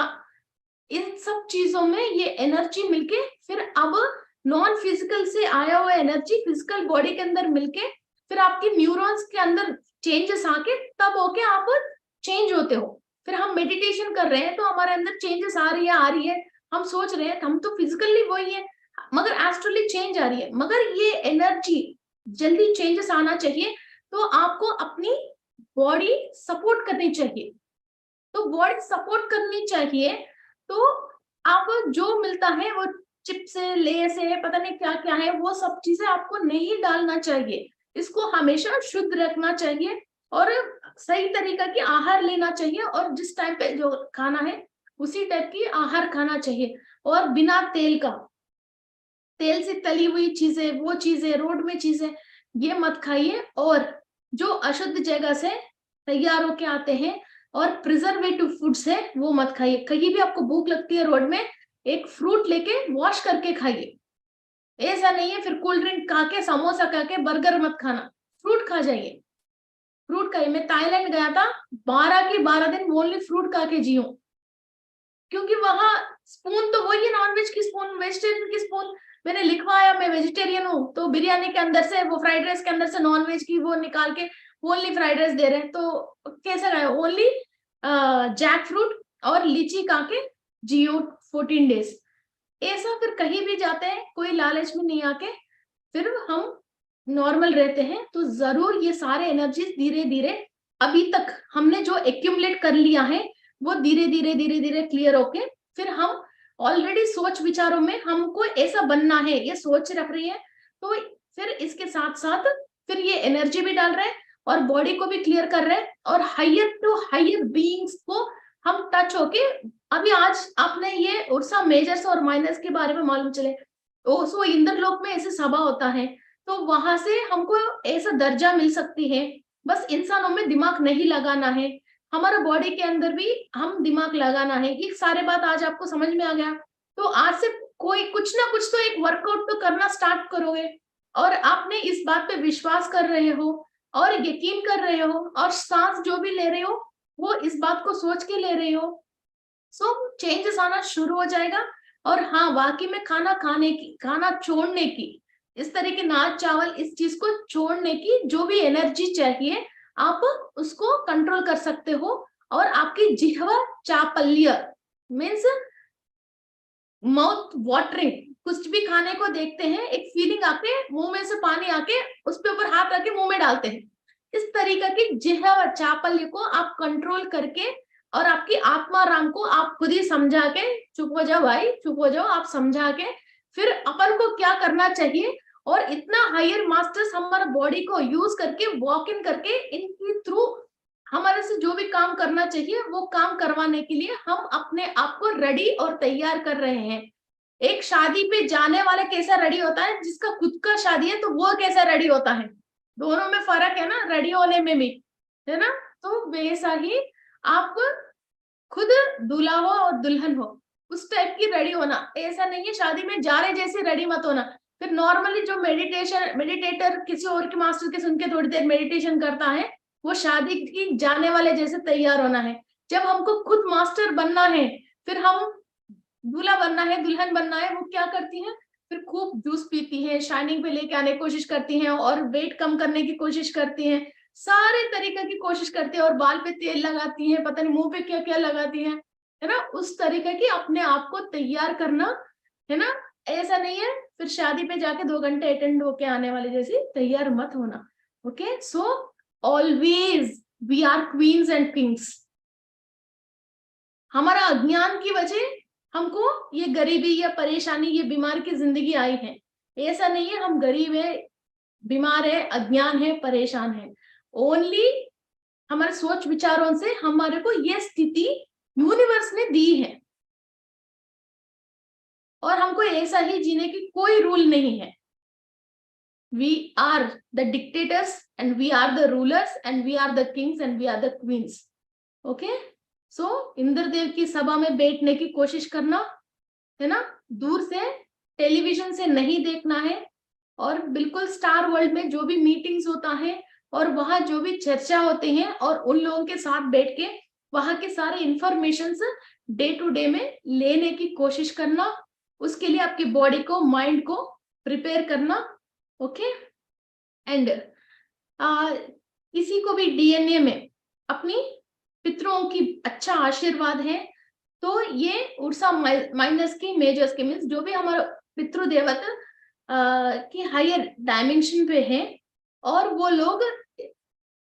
इन सब चीजों में ये एनर्जी मिलके फिर अब नॉन फिजिकल से आया हुआ एनर्जी फिजिकल बॉडी के अंदर मिलके फिर आपकी न्यूरॉन्स के अंदर चेंजेस आके तब होके आप चेंज होते हो। फिर हम मेडिटेशन कर रहे हैं तो हमारे अंदर चेंजेस आ रही है, हम सोच रहे हैं हम तो फिजिकली वही है मगर एस्ट्रली चेंज आ रही है। मगर ये एनर्जी जल्दी चेंजेस आना चाहिए तो आपको अपनी बॉडी सपोर्ट करनी चाहिए। तो बॉडी सपोर्ट करनी चाहिए तो आप जो मिलता है वो चिप्स है, लेस है, पता नहीं क्या क्या है, वो सब चीजें आपको नहीं डालना चाहिए। इसको हमेशा शुद्ध रखना चाहिए और सही तरीका की आहार लेना चाहिए और जिस टाइम पे जो खाना है उसी टाइप की आहार खाना चाहिए। और बिना तेल का, तेल से तली हुई चीजें, वो चीजें, रोड में चीजें, ये मत खाइए। और जो अशुद्ध जगह से तैयार होके आते हैं और प्रिजर्वेटिव फूड्स है वो मत खाइए। कहीं भी आपको भूख लगती है रोड में, एक फ्रूट लेके वॉश करके खाइए। ऐसा नहीं है फिर कोल्ड ड्रिंक खा के, समोसा खा के, बर्गर मत खाना, फ्रूट खा जाइए, फ्रूट खाइए। मैं थाईलैंड गया था, 12 के 12 दिन ओनली फ्रूट खा के जी हूँ, क्योंकि वहां स्पून तो वही है, नॉनवेज की स्पून, वेजिटेरियन की स्पून। मैंने लिखवाया मैं वेजिटेरियन हूँ तो बिरयानी के अंदर से, वो फ्राइड राइस के अंदर से नॉनवेज की वो निकाल के ओनली फ्राइड राइस दे रहे हैं, तो कैसे खाए? ओनली जैक फ्रूट और लीची खा के जियो 14 डेज। ऐसा फिर कहीं भी जाते हैं कोई लालच में नहीं आके फिर हम नॉर्मल रहते हैं। तो जरूर ये सारे एनर्जीज धीरे धीरे अभी तक हमने जो एक्यूमुलेट कर लिया है वो धीरे धीरे धीरे धीरे क्लियर होके फिर हम ऑलरेडी सोच विचारों में हमको ऐसा बनना है ये सोच रख रही है, तो फिर इसके साथ साथ फिर ये एनर्जी भी डाल रहे हैं और बॉडी को भी क्लियर कर रहे हैं और हायर टू हायर बीइंग्स को हम टच होके, अभी आज आपने ये उर्सा मेजर्स और माइनस के बारे में मालूम चले, सो इंद्रलोक में ऐसे सभा होता है तो वहां से हमको ऐसा दर्जा मिल सकती है। बस इंसानों में दिमाग नहीं लगाना है, हमारा बॉडी के अंदर भी हम दिमाग लगाना है। ये सारे बात आज आपको समझ में आ गया तो आज से कोई कुछ ना कुछ तो एक वर्कआउट तो करना स्टार्ट करोगे और आपने इस बात पे विश्वास कर रहे हो और यकीन कर रहे हो और सांस जो भी ले रहे हो वो इस बात को सोच के ले रहे हो, सो चेंजेस आना शुरू हो जाएगा। और हाँ, वाकई में खाना खाने की, खाना छोड़ने की, इस तरह के नाच चावल इस चीज को छोड़ने की जो भी एनर्जी चाहिए आप उसको कंट्रोल कर सकते हो। और आपकी जिह्वा चापल्य मीन्स माउथ वाटरिंग, कुछ भी खाने को देखते हैं एक फीलिंग आके मुंह में से पानी आके उस पे ऊपर हाथ रख के मुंह में डालते हैं, इस तरीका की जिह चापल्य को आप कंट्रोल करके और आपकी आत्मा राम को आप खुद ही समझा के, चुप हो जाओ भाई, चुप हो जाओ, आप समझा के फिर अपन को क्या करना चाहिए, और इतना हायर मास्टर्स हमारा बॉडी को यूज करके वॉक इन करके इनके थ्रू हमारे से जो भी काम करना चाहिए वो काम करवाने के लिए हम अपने आप को रेडी और तैयार कर रहे हैं। एक शादी पे जाने वाला कैसा रेडी होता है, जिसका खुद का शादी है तो वो कैसा रेडी होता है, दोनों में फर्क है ना, रेडी होने में भी, है ना। तो वैसा ही आप खुद दूल्हा हो और दुल्हन हो उस टाइप की रेडी होना, ऐसा नहीं है शादी में जा रहे जैसे रेडी मत होना। फिर नॉर्मली जो मेडिटेटर किसी और के मास्टर के सुन के थोड़ी देर मेडिटेशन करता है, वो शादी की जाने वाले जैसे तैयार होना है। जब हमको खुद मास्टर बनना है, फिर हम दूल्हा बनना है, दुल्हन बनना है, वो क्या करती है, फिर खूब जूस पीती है, शाइनिंग पे लेके आने की कोशिश करती हैं और वेट कम करने की कोशिश करती हैं, सारे तरीके की कोशिश करती है, और बाल पे तेल लगाती है, पता नहीं मुंह पे क्या क्या लगाती है ना। उस तरीके की अपने आप को तैयार करना, है ना। ऐसा नहीं है फिर शादी पे जाके 2 घंटे अटेंड होके आने वाले जैसे तैयार मत होना। Okay, so always we are queens and kings. हमारा अज्ञान की वजह हमको ये गरीबी या परेशानी, ये बीमार की जिंदगी आई है। ऐसा नहीं है हम गरीब है, बीमार है, अज्ञान है, परेशान है। ओनली हमारे सोच विचारों से हमारे को ये स्थिति यूनिवर्स ने दी है, और हमको ऐसा ही जीने की कोई रूल नहीं है। We are the dictators and we are the rulers and we are the kings and we are the queens. Okay, so Indradev की सभा में बैठने की कोशिश करना, है ना, दूर से टेलीविजन से नहीं देखना है, और बिल्कुल स्टार वर्ल्ड में जो भी मीटिंग्स होता है और वहां जो भी चर्चा होती है और उन लोगों के साथ बैठ के वहां के सारे इंफॉर्मेशन डे टू डे में लेने की कोशिश करना। उसके लिए आपकी बॉडी को, माइंड को प्रिपेयर करना। ओके, एंड किसी को भी डीएनए में अपनी पितरों की अच्छा आशीर्वाद है, तो ये उर्सा माइनस की मेजर्स के मीन्स जो भी हमारा पितृदेवता की हायर डायमेंशन पे है, और वो लोग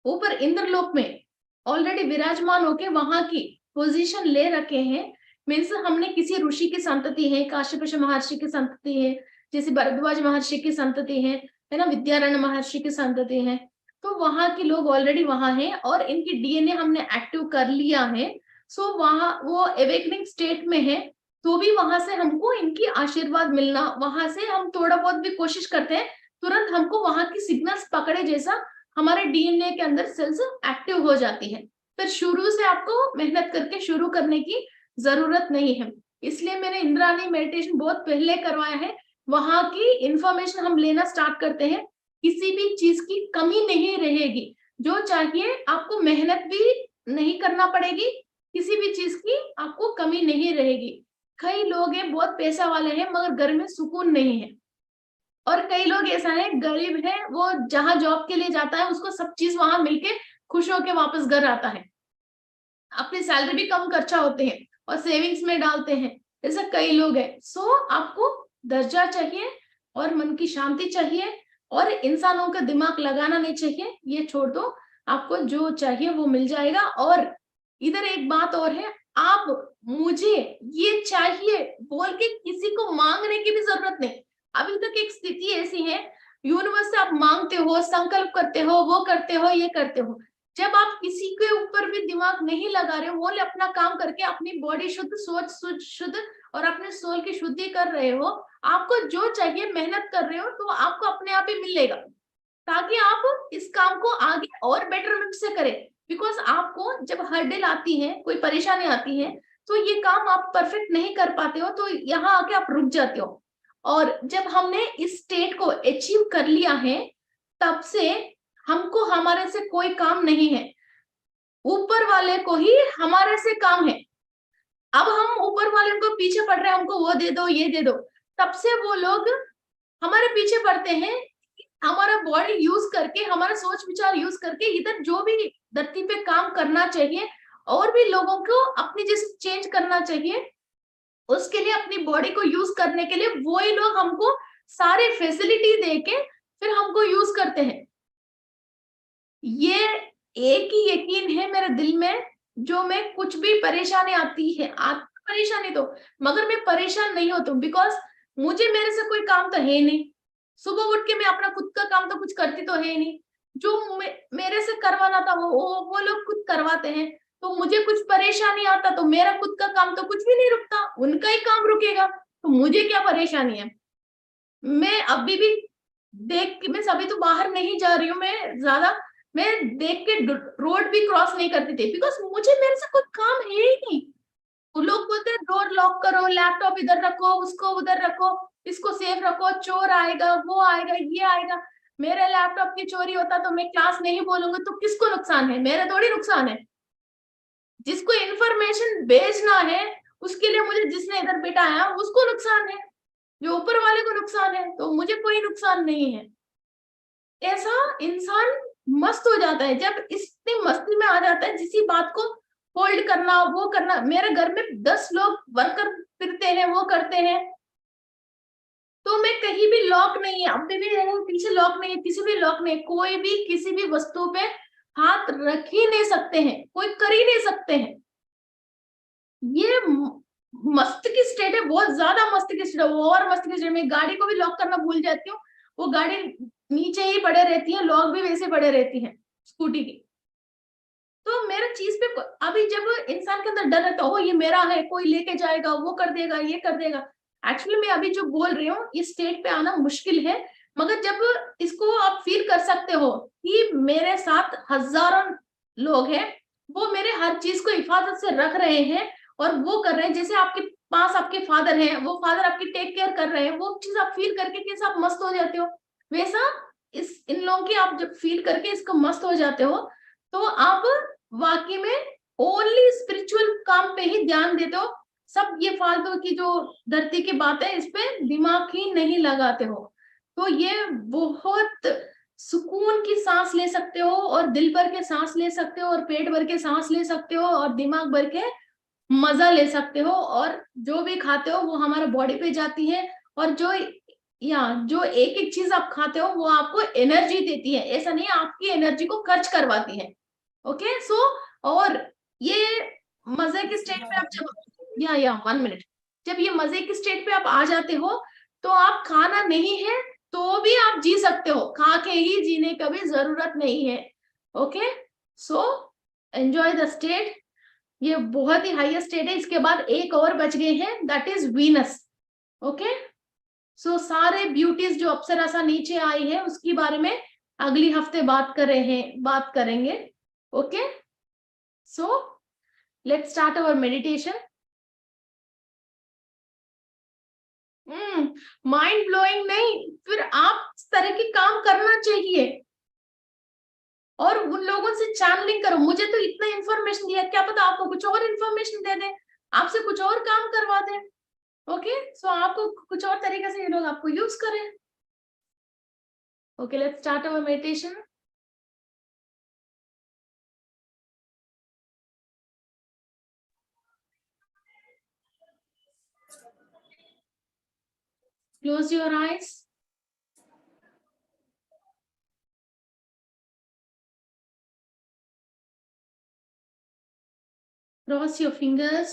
ऊपर इंद्रलोक में ऑलरेडी विराजमान होके वहां की पोजीशन ले रखे हैं। मीन्स हमने किसी ऋषि की संतति है, काश्यप महर्षि की संतति है, जैसे भरद्वाज महर्षि की संतति है ना, विद्यारण्य महर्षि की संतति है, तो वहां के लोग ऑलरेडी वहां हैं और इनकी डीएनए हमने एक्टिव कर लिया है। सो वहां वो अवेकनिंग स्टेट में है, तो भी वहां से हमको इनकी आशीर्वाद मिलना, वहां से हम थोड़ा बहुत भी कोशिश करते हैं तुरंत हमको वहां की सिग्नल्स पकड़े जैसा हमारे डीएनए के अंदर सेल्स एक्टिव हो जाती है। फिर शुरू से आपको मेहनत करके शुरू करने की जरूरत नहीं है। इसलिए मैंने इंद्राणी मेडिटेशन बहुत पहले करवाया है, वहां की इंफॉर्मेशन हम लेना स्टार्ट करते हैं, किसी भी चीज की कमी नहीं रहेगी, जो चाहिए आपको मेहनत भी नहीं करना पड़ेगी, किसी भी चीज की आपको कमी नहीं रहेगी। कई लोग हैं बहुत पैसा वाले हैं मगर घर में सुकून नहीं है, और कई लोग ऐसा है गरीब है, वो जहां जॉब के लिए जाता है उसको सब चीज वहां मिलके खुश होके वापस घर आता है, अपनी सैलरी भी कम खर्चा होते हैं और सेविंग्स में डालते हैं, ऐसा कई लोग हैं। सो आपको दर्जा चाहिए और मन की शांति चाहिए, और इंसानों का दिमाग लगाना नहीं चाहिए, ये छोड़ दो, आपको जो चाहिए वो मिल जाएगा। और इधर एक बात और है, आप मुझे ये चाहिए बोल के किसी को मांगने की भी जरूरत नहीं। अभी तक एक स्थिति ऐसी है, यूनिवर्स से आप मांगते हो, संकल्प करते हो, वो करते हो, ये करते हो, जब आप किसी के ऊपर भी दिमाग नहीं लगा रहे हो, वो अपना काम करके अपनी बॉडी शुद्ध, सोच शुद्ध और अपने सोल की शुद्धि कर रहे हो, आपको जो चाहिए मेहनत कर रहे हो, तो आपको अपने आप ही मिलेगा, ताकि आप इस काम को आगे और बेटरमेंट से करें। बिकॉज आपको जब हर्डल आती है, कोई परेशानी आती है, तो ये काम आप परफेक्ट नहीं कर पाते हो, तो यहाँ आके आप रुक जाते हो। और जब हमने इस स्टेट को अचीव कर लिया है, तब से हमको हमारे से कोई काम नहीं है, ऊपर वाले को ही हमारे से काम है। अब हम ऊपर वाले को पीछे पड़ रहे हैं, हमको वो दे दो, ये दे दो, तब से वो लोग हमारे पीछे पड़ते हैं। हमारा बॉडी यूज करके, हमारा सोच विचार यूज करके इधर जो भी धरती पे काम करना चाहिए और भी लोगों को अपनी जैसे चेंज करना चाहिए, उसके लिए अपनी बॉडी को यूज करने के लिए वही लोग हमको सारे फैसिलिटी देके फिर हमको यूज करते हैं। ये एक ही यकीन है मेरे दिल में, जो मैं कुछ भी परेशानी आती है, परेशानी तो, मगर मैं परेशान नहीं होती हूँ, बिकॉज मुझे मेरे से कोई काम तो है नहीं। सुबह उठ के मैं अपना खुद का काम तो कुछ करती तो है नहीं। जो मेरे से करवाना था वो लोग खुद करवाते हैं। तो मुझे कुछ परेशानी आता तो मेरा खुद का काम तो कुछ भी नहीं रुकता, उनका ही काम रुकेगा, तो मुझे क्या परेशानी है। मैं अभी भी देख के, मैं अभी तो बाहर नहीं जा रही हूँ मैं ज्यादा, मैं देख के रोड भी क्रॉस नहीं करती थी, बिकॉज मुझे मेरे से कोई काम है ही नहीं। वो लोग बोलते हैं डोर लॉक करो, लैपटॉप इधर रखो, उसको उधर रखो, इसको सेफ रखो, चोर आएगा, वो आएगा, ये आएगा। मेरे लैपटॉप की चोरी होता तो मैं क्लास नहीं बोलूंगी तो किसको नुकसान है, मेरा थोड़ी नुकसान है। जिसको इंफॉर्मेशन भेजना है उसके लिए मुझे जिसने इधर बिठाया उसको नुकसान है, जो ऊपर वाले को नुकसान है, तो मुझे कोई नुकसान नहीं है। ऐसा इंसान मस्त हो जाता है जब इतनी मस्ती में आ जाता है, जिसी बात को होल्ड करना, वो करना। मेरे घर में 10 लोग वर्कर फिरते हैं, वो करते हैं, तो मैं कहीं भी लॉक नहीं है, अभी भी पीछे लॉक नहीं है, किसी भी लॉक नहीं है, कोई भी किसी भी वस्तु पे हाथ रख ही नहीं सकते हैं, कोई कर ही नहीं सकते हैं। ये मस्त की स्टेट है, बहुत ज्यादा मस्त की स्टेट है, और मस्त की स्टेट में गाड़ी को भी लॉक करना भूल जाती हूँ। वो गाड़ी नीचे ही पड़े रहती है, लॉक भी वैसे पड़े रहती है स्कूटी की। तो मेरा चीज पे अभी जब इंसान के अंदर डर रहता है, ओ ये मेरा है, कोई लेके जाएगा, वो कर देगा, ये कर देगा। एक्चुअली मैं अभी जो बोल रही हूँ इस स्टेट पे आना मुश्किल है, मगर जब इसको आप फील कर सकते हो कि मेरे साथ हजारों लोग हैं, वो मेरे हर चीज को हिफाजत से रख रहे हैं, और वो कर रहे हैं, जैसे आपके पास आपके फादर हैं, वो फादर आपकी टेक केयर कर रहे हैं, वो चीज आप फील करके कैसे आप मस्त हो जाते हो, वैसा इस इन लोगों की आप जब फील करके इसको मस्त हो जाते हो, तो आप वाकई में ओनली स्पिरिचुअल काम पे ही ध्यान देते हो। सब ये फालतू की जो धरती की बात है इस पे दिमाग ही नहीं लगाते हो, तो ये बहुत सुकून की सांस ले सकते हो, और दिल भर के सांस ले सकते हो, और पेट भर के सांस ले सकते हो, और दिमाग भर के मजा ले सकते हो, और जो भी खाते हो वो हमारे बॉडी पे जाती है, और जो एक एक चीज आप खाते हो वो आपको एनर्जी देती है, ऐसा नहीं आपकी एनर्जी को खर्च करवाती है। ओके सो और ये मजे की स्टेट पे आप जब या 1 मिनट, जब ये मजे की स्टेट पे आप आ जाते हो, तो आप खाना नहीं है तो भी आप जी सकते हो, खा के ही जीने का भी जरूरत नहीं है। Okay so enjoy the state, ये बहुत ही हाईएस्ट स्टेट है, इसके बाद एक और बच गए हैं, that is Venus. Okay so सारे ब्यूटीज जो अप्सरा नीचे आई है उसके बारे में अगली हफ्ते बात करेंगे। Okay so let's start our meditation. Mind blowing नहीं, फिर आप इस तरह के काम करना चाहिए, और उन लोगों से चैनलिंग करो। मुझे तो इतना इन्फॉर्मेशन दिया, क्या पता आपको कुछ और इन्फॉर्मेशन दे दे, आपसे कुछ और काम करवा दे। ओके सो आपको कुछ और तरीके से ये लोग आपको यूज करें। Okay let's start our meditation. Close your eyes. Cross your fingers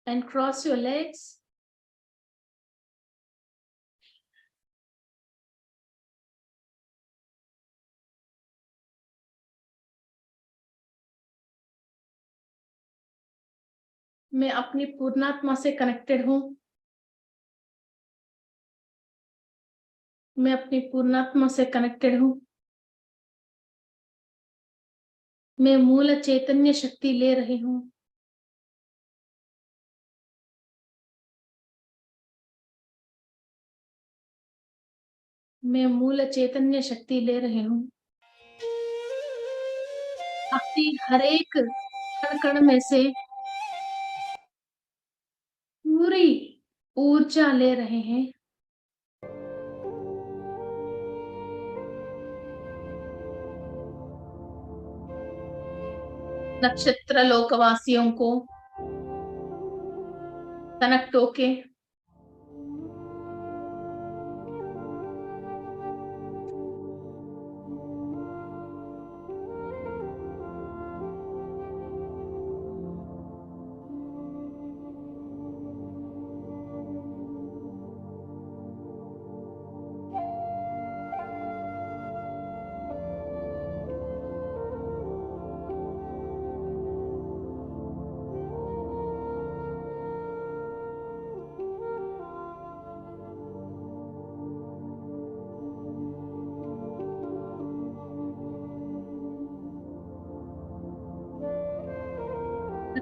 and cross your legs. मैं अपनी पूर्णात्मा से कनेक्टेड हूं। मैं अपनी पूर्णात्मा से कनेक्टेड हूं। मैं मूल चैतन्य शक्ति ले रही हूं। मैं मूल चैतन्य शक्ति ले रही हूं। अपनी हर एक कण कण में से पूरी ऊर्जा ले रहे हैं। नक्षत्र लोकवासियों को कनेक्ट होके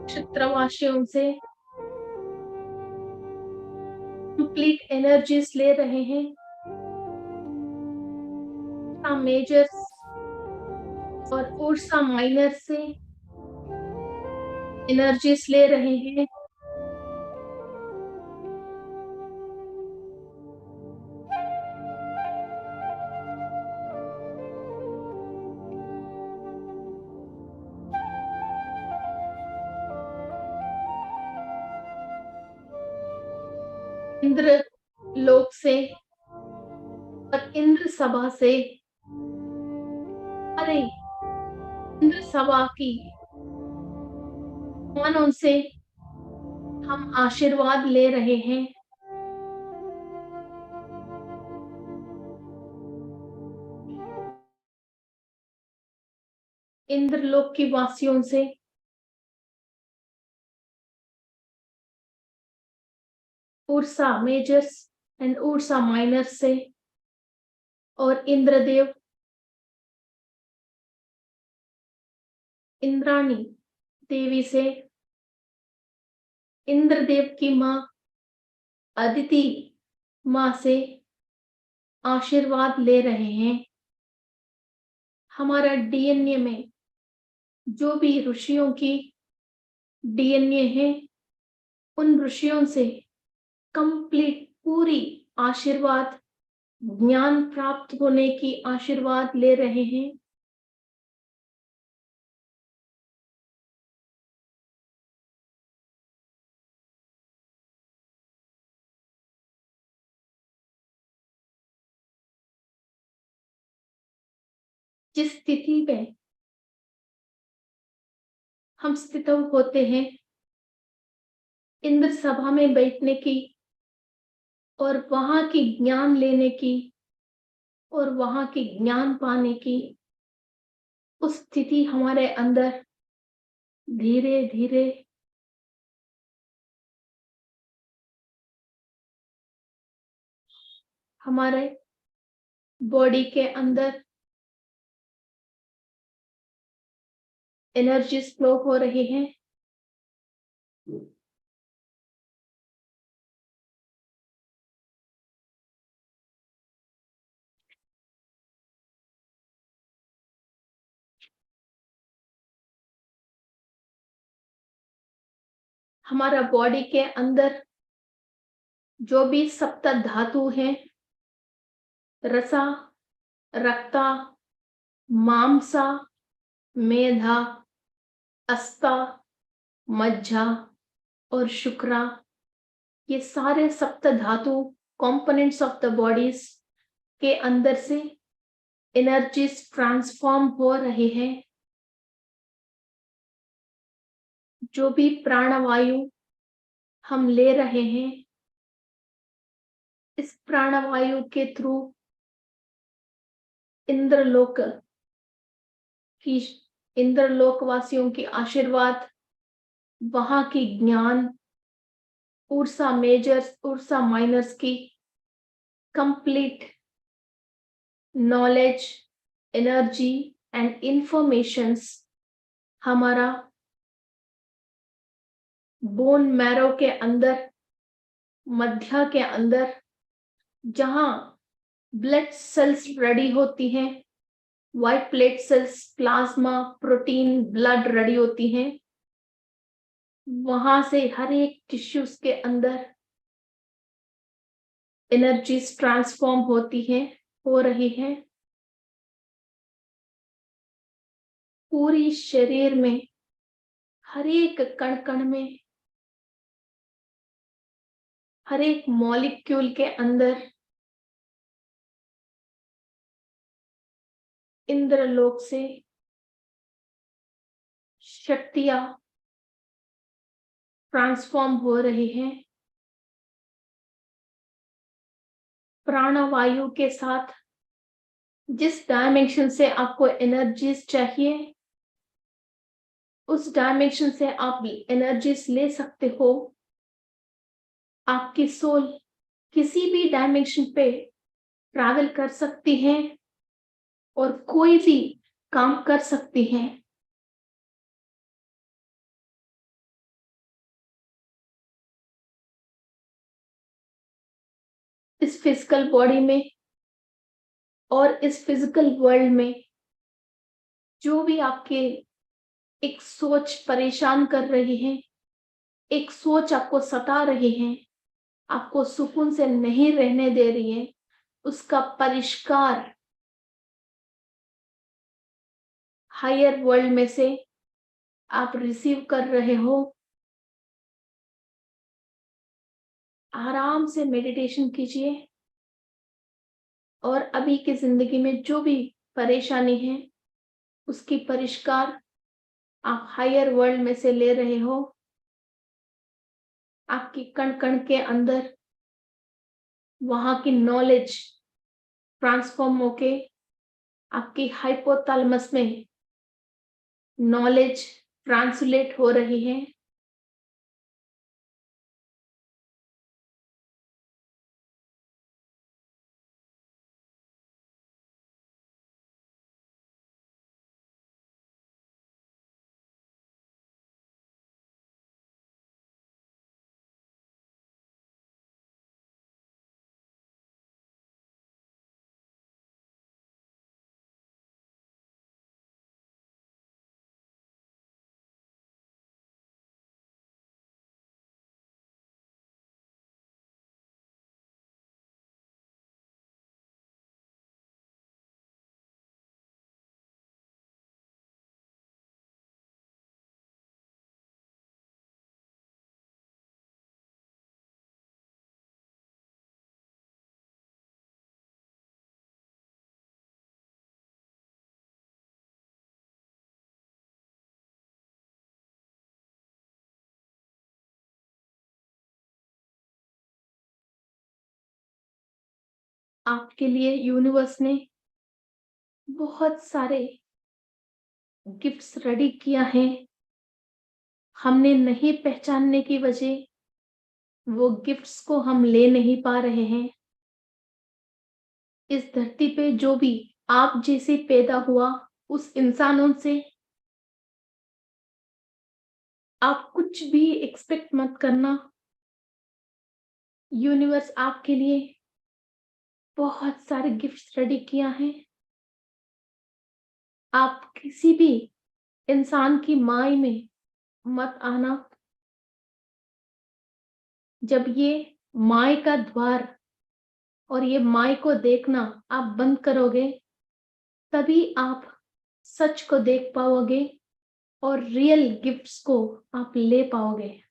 नक्षत्रवासियों से कंप्लीट एनर्जीज ले रहे हैं। मेजर्स और उर्सा माइनर से एनर्जीज ले रहे हैं। इंद्र लोक से और इंद्र सभा से, अरे इंद्र सभा की मानों से हम आशीर्वाद ले रहे हैं। इंद्रलोक की वासियों से Ursa Majors and Ursa Minors से और इंद्रदेव इंद्राणी देवी से, इंद्रदेव की माँ अदिति माँ से आशीर्वाद ले रहे हैं। हमारा डीएनए में जो भी ऋषियों की डीएनए है, उन ऋषियों से कंप्लीट पूरी आशीर्वाद, ज्ञान प्राप्त होने की आशीर्वाद ले रहे हैं। जिस स्थिति में हम स्थित होते हैं, इंद्र सभा में बैठने की और वहां की ज्ञान लेने की और वहां की ज्ञान पाने की, उस स्थिति हमारे अंदर धीरे धीरे हमारे बॉडी के अंदर एनर्जी फ्लो हो रही है। हमारा बॉडी के अंदर जो भी सप्त धातु हैं, रसा, रक्ता, मांसा, मेधा, अस्ता, मज्जा और शुक्रा, ये सारे सप्त धातु कंपोनेंट्स ऑफ द बॉडीज के अंदर से एनर्जीज ट्रांसफॉर्म हो रही है। जो भी प्राणवायु हम ले रहे हैं, इस प्राणवायु के थ्रू इंद्रलोक की, इंद्रलोक वासियों की आशीर्वाद, वहां की ज्ञान, उर्सा मेजर्स, उर्सा माइनर्स की complete knowledge, energy and informations हमारा बोन मैरो के अंदर, मध्य के अंदर, जहां ब्लड सेल्स रेडी होती हैं, white blood cells, plasma, protein, blood ready होती हैं, वहां से हर एक टिश्यूज के अंदर एनर्जीज ट्रांसफॉर्म होती है, हो रही है। पूरी शरीर में हर एक कण कण में, हर एक मॉलिक्यूल के अंदर इंद्रलोक से शक्तियां ट्रांसफॉर्म हो रही हैं। प्राणवायु के साथ जिस डायमेंशन से आपको एनर्जीज चाहिए, उस डायमेंशन से आप एनर्जीज ले सकते हो। आपकी सोल किसी भी डायमेंशन पे ट्रैवल कर सकती है और कोई भी काम कर सकती है। इस फिजिकल बॉडी में और इस फिजिकल वर्ल्ड में जो भी आपके एक सोच परेशान कर रही है, एक सोच आपको सता रही है, आपको सुकून से नहीं रहने दे रही है, उसका परिष्कार हायर वर्ल्ड में से आप रिसीव कर रहे हो। आराम से मेडिटेशन कीजिए और अभी की जिंदगी में जो भी परेशानी है उसकी परिष्कार आप हायर वर्ल्ड में से ले रहे हो। आपकी कण कण के अंदर वहां की नॉलेज ट्रांसफॉर्म होके आपकी हाइपोथैलेमस में नॉलेज ट्रांसलेट हो रही है। आपके लिए यूनिवर्स ने बहुत सारे गिफ्ट्स रेडी किया है। हमने नहीं पहचानने की वजह वो गिफ्ट्स को हम ले नहीं पा रहे हैं। इस धरती पे जो भी आप जैसे पैदा हुआ उस इंसानों से आप कुछ भी एक्सपेक्ट मत करना। यूनिवर्स आपके लिए बहुत सारे गिफ्ट्स रेडी किया है। आप किसी भी इंसान की माय में मत आना। जब ये माय का द्वार और ये माय को देखना आप बंद करोगे तभी आप सच को देख पाओगे और रियल गिफ्ट्स को आप ले पाओगे।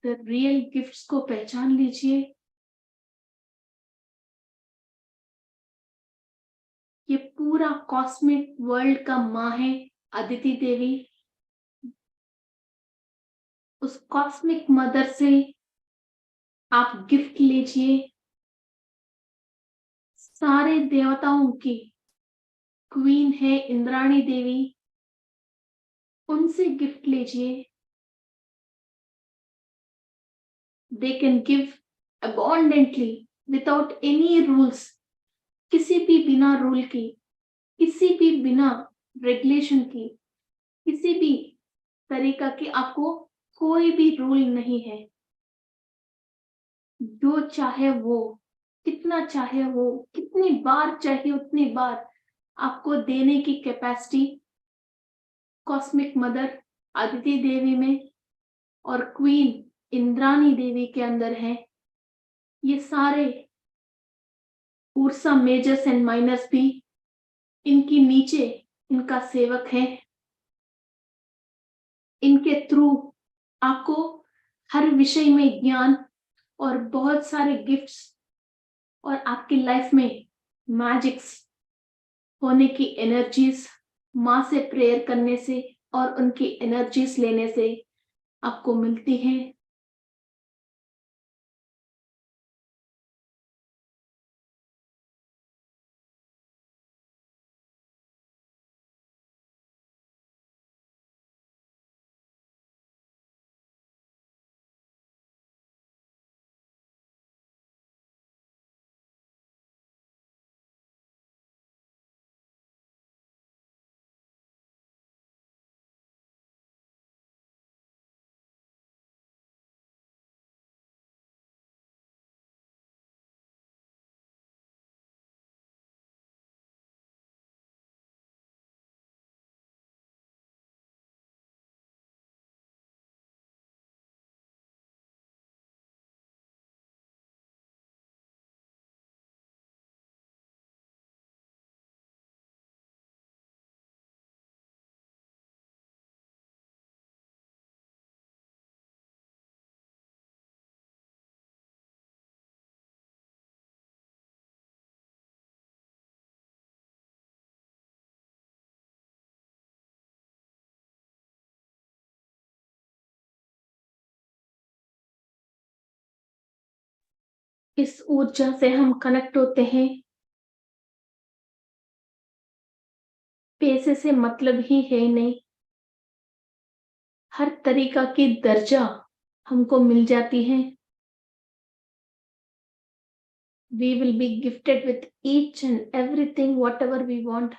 तो रियल गिफ्ट्स को पहचान लीजिए। ये पूरा कॉस्मिक वर्ल्ड का माँ है अदिति देवी। उस कॉस्मिक मदर से आप गिफ्ट लीजिए। सारे देवताओं की क्वीन है इंद्राणी देवी, उनसे गिफ्ट लीजिए। They can give abundantly without any rules, किसी भी बिना रूल की, किसी भी बिना रेगुलेशन की, किसी भी तरीका की आपको कोई भी रूल नहीं है। जो चाहे वो, कितना चाहे वो, कितनी बार चाहिए उतनी बार आपको देने की कैपेसिटी कॉस्मिक मदर अदिति देवी में और क्वीन इंद्राणी देवी के अंदर है। ये सारे उर्सा मेजर्स एंड माइनर्स भी इनकी नीचे इनका सेवक है। इनके थ्रू आपको हर विषय में ज्ञान और बहुत सारे गिफ्ट्स और आपकी लाइफ में मैजिक्स होने की एनर्जीज माँ से प्रेयर करने से और उनकी एनर्जीज लेने से आपको मिलती हैं। इस ऊर्जा से हम कनेक्ट होते हैं। पैसे से मतलब ही है नहीं, हर तरीका की दर्जा हमको मिल जाती है। We will be gifted with each and everything whatever we want.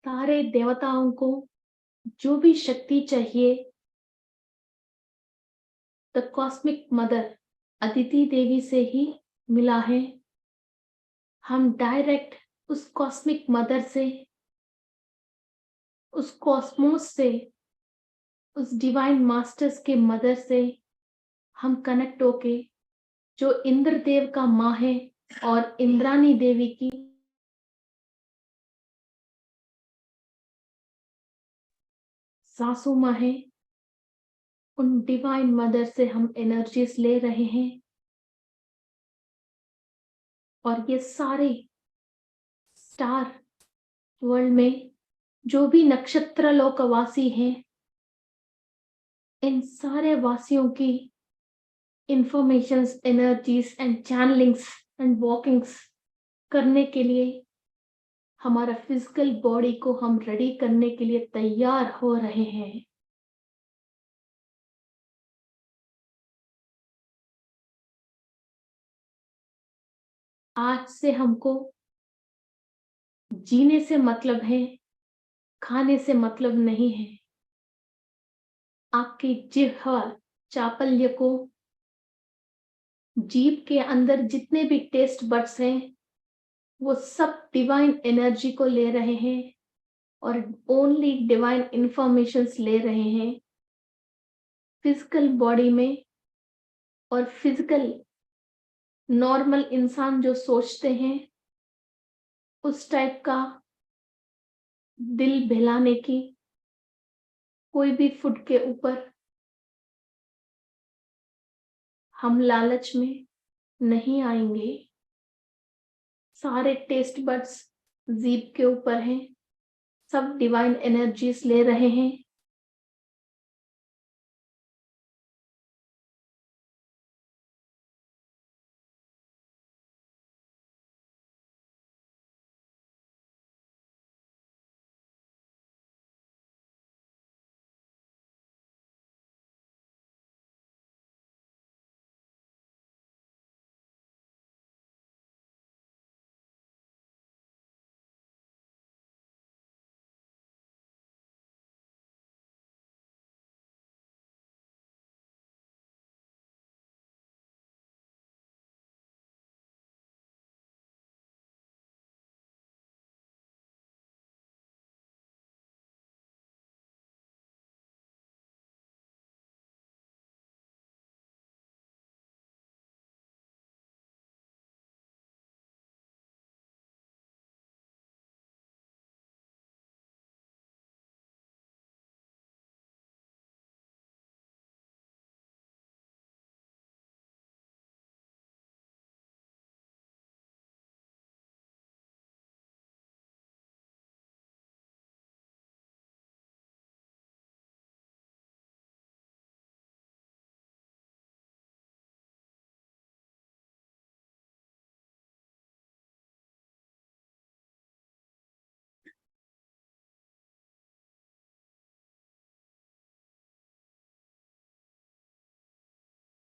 सारे देवताओं को जो भी शक्ति चाहिए द कॉस्मिक मदर अदिति देवी से ही मिला है। हम डायरेक्ट उस कॉस्मिक मदर से, उस कॉस्मोस से, उस डिवाइन मास्टर्स के मदर से हम कनेक्ट होके, जो इंद्रदेव का माँ है और इंद्राणी देवी की सासू माँ है, उन डिवाइन मदर से हम एनर्जीज ले रहे हैं। और ये सारे स्टार वर्ल्ड में जो भी नक्षत्र लोकवासी हैं, इन सारे वासियों की informations, energies and channelings and walkings करने के लिए हमारा फिजिकल बॉडी को हम रेडी करने के लिए तैयार हो रहे हैं। आज से हमको जीने से मतलब है, खाने से मतलब नहीं है। आपकी जिह्वा चापल्य को, जीभ के अंदर जितने भी टेस्ट बड्स हैं, वो सब डिवाइन एनर्जी को ले रहे हैं और ओनली डिवाइन इंफॉर्मेशंस ले रहे हैं फिजिकल बॉडी में। और फिजिकल नॉर्मल इंसान जो सोचते हैं, उस टाइप का दिल बहलाने की कोई भी फूड के ऊपर हम लालच में नहीं आएंगे। सारे टेस्ट बड्स जीभ के ऊपर हैं, सब डिवाइन एनर्जीज ले रहे हैं।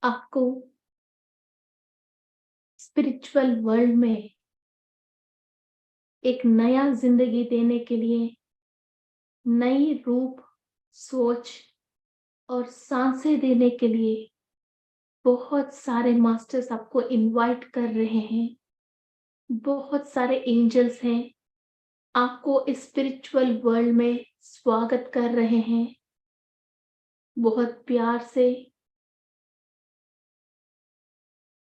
आपको स्पिरिचुअल वर्ल्ड में एक नया जिंदगी देने के लिए नई रूप, सोच और सांसें देने के लिए बहुत सारे मास्टर्स आपको इनवाइट कर रहे हैं। बहुत सारे एंजल्स हैं, आपको स्पिरिचुअल वर्ल्ड में स्वागत कर रहे हैं। बहुत प्यार से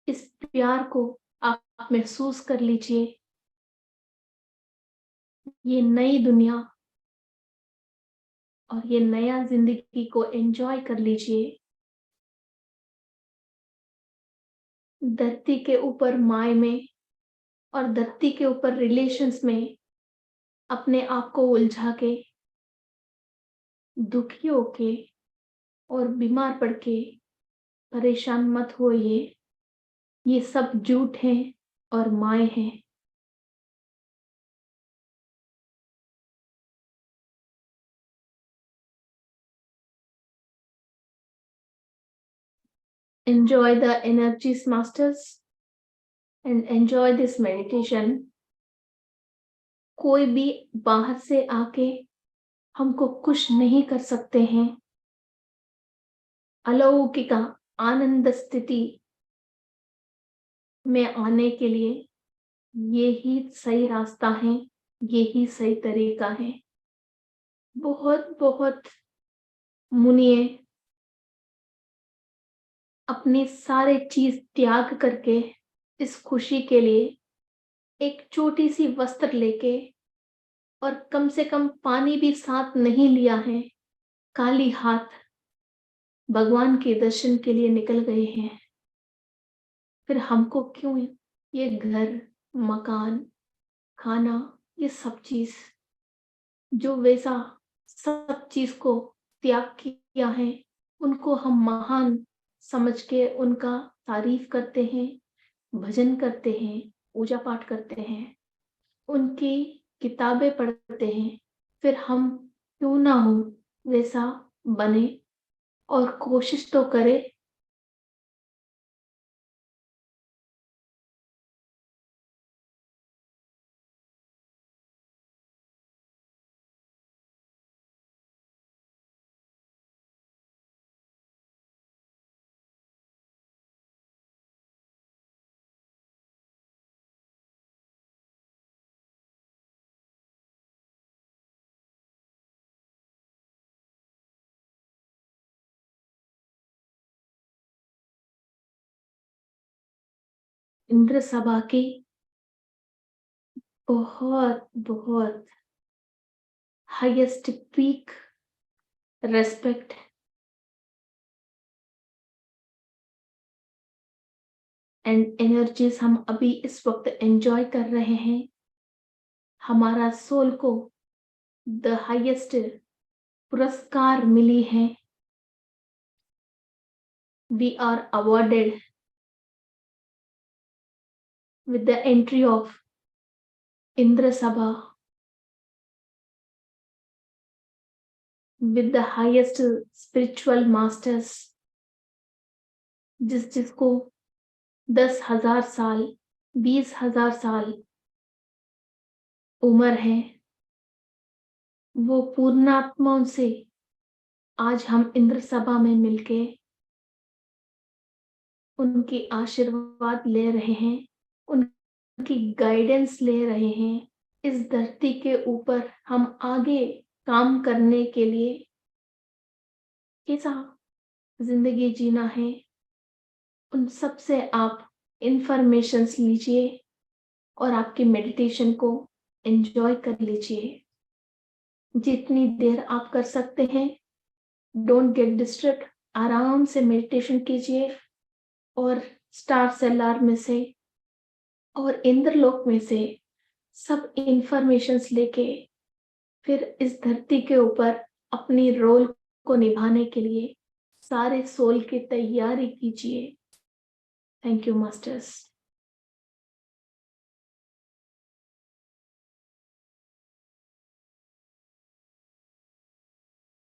इस प्यार को आप महसूस कर लीजिए। ये नई दुनिया और ये नया जिंदगी को एंजॉय कर लीजिए। धरती के ऊपर माय में और धरती के ऊपर रिलेशंस में अपने आप को उलझा के, दुखी होके और बीमार पड़ के परेशान मत होइए। ये सब झूठ है और माय है। Enjoy the energies, masters, and enjoy this meditation. कोई भी बाहर से आके हमको खुश नहीं कर सकते हैं। अलौकिक आनंद स्थिति में आने के लिए ये ही सही रास्ता है, ये ही सही तरीका है। बहुत बहुत मुनिए अपनी सारे चीज त्याग करके इस खुशी के लिए एक छोटी सी वस्त्र लेके और कम से कम पानी भी साथ नहीं लिया है, खाली हाथ भगवान के दर्शन के लिए निकल गए हैं। फिर हमको क्यों ये घर, मकान, खाना ये सब चीज, जो वैसा सब चीज को त्याग किया है, उनको हम महान समझ के उनका तारीफ करते हैं, भजन करते हैं, पूजा पाठ करते हैं, उनकी किताबें पढ़ते हैं। फिर हम क्यों ना हो वैसा बने और कोशिश तो करें। इंद्र सभा की बहुत बहुत highest peak respect and energies हम अभी इस वक्त एंजॉय कर रहे हैं। हमारा सोल को द हाईएस्ट पुरस्कार मिली है। We are awarded with the entry of Indra Sabha with the highest spiritual masters, जिसको 10,000 साल 20,000 साल उम्र है, वो पूर्णात्माओं से आज हम इंद्र सभा में मिलके उनकी आशीर्वाद ले रहे हैं, उनकी गाइडेंस ले रहे हैं। इस धरती के ऊपर हम आगे काम करने के लिए कैसा जिंदगी जीना है, उन सब से आप इंफॉर्मेशंस लीजिए और आपकी मेडिटेशन को एंजॉय कर लीजिए। जितनी देर आप कर सकते हैं, डोंट गेट डिस्ट्रैक्ट, आराम से मेडिटेशन कीजिए और स्टार सेलार में से और इंद्रलोक में से सब इंफॉर्मेशंस लेके फिर इस धरती के ऊपर अपनी रोल को निभाने के लिए सारे सोल की तैयारी कीजिए। Thank you masters.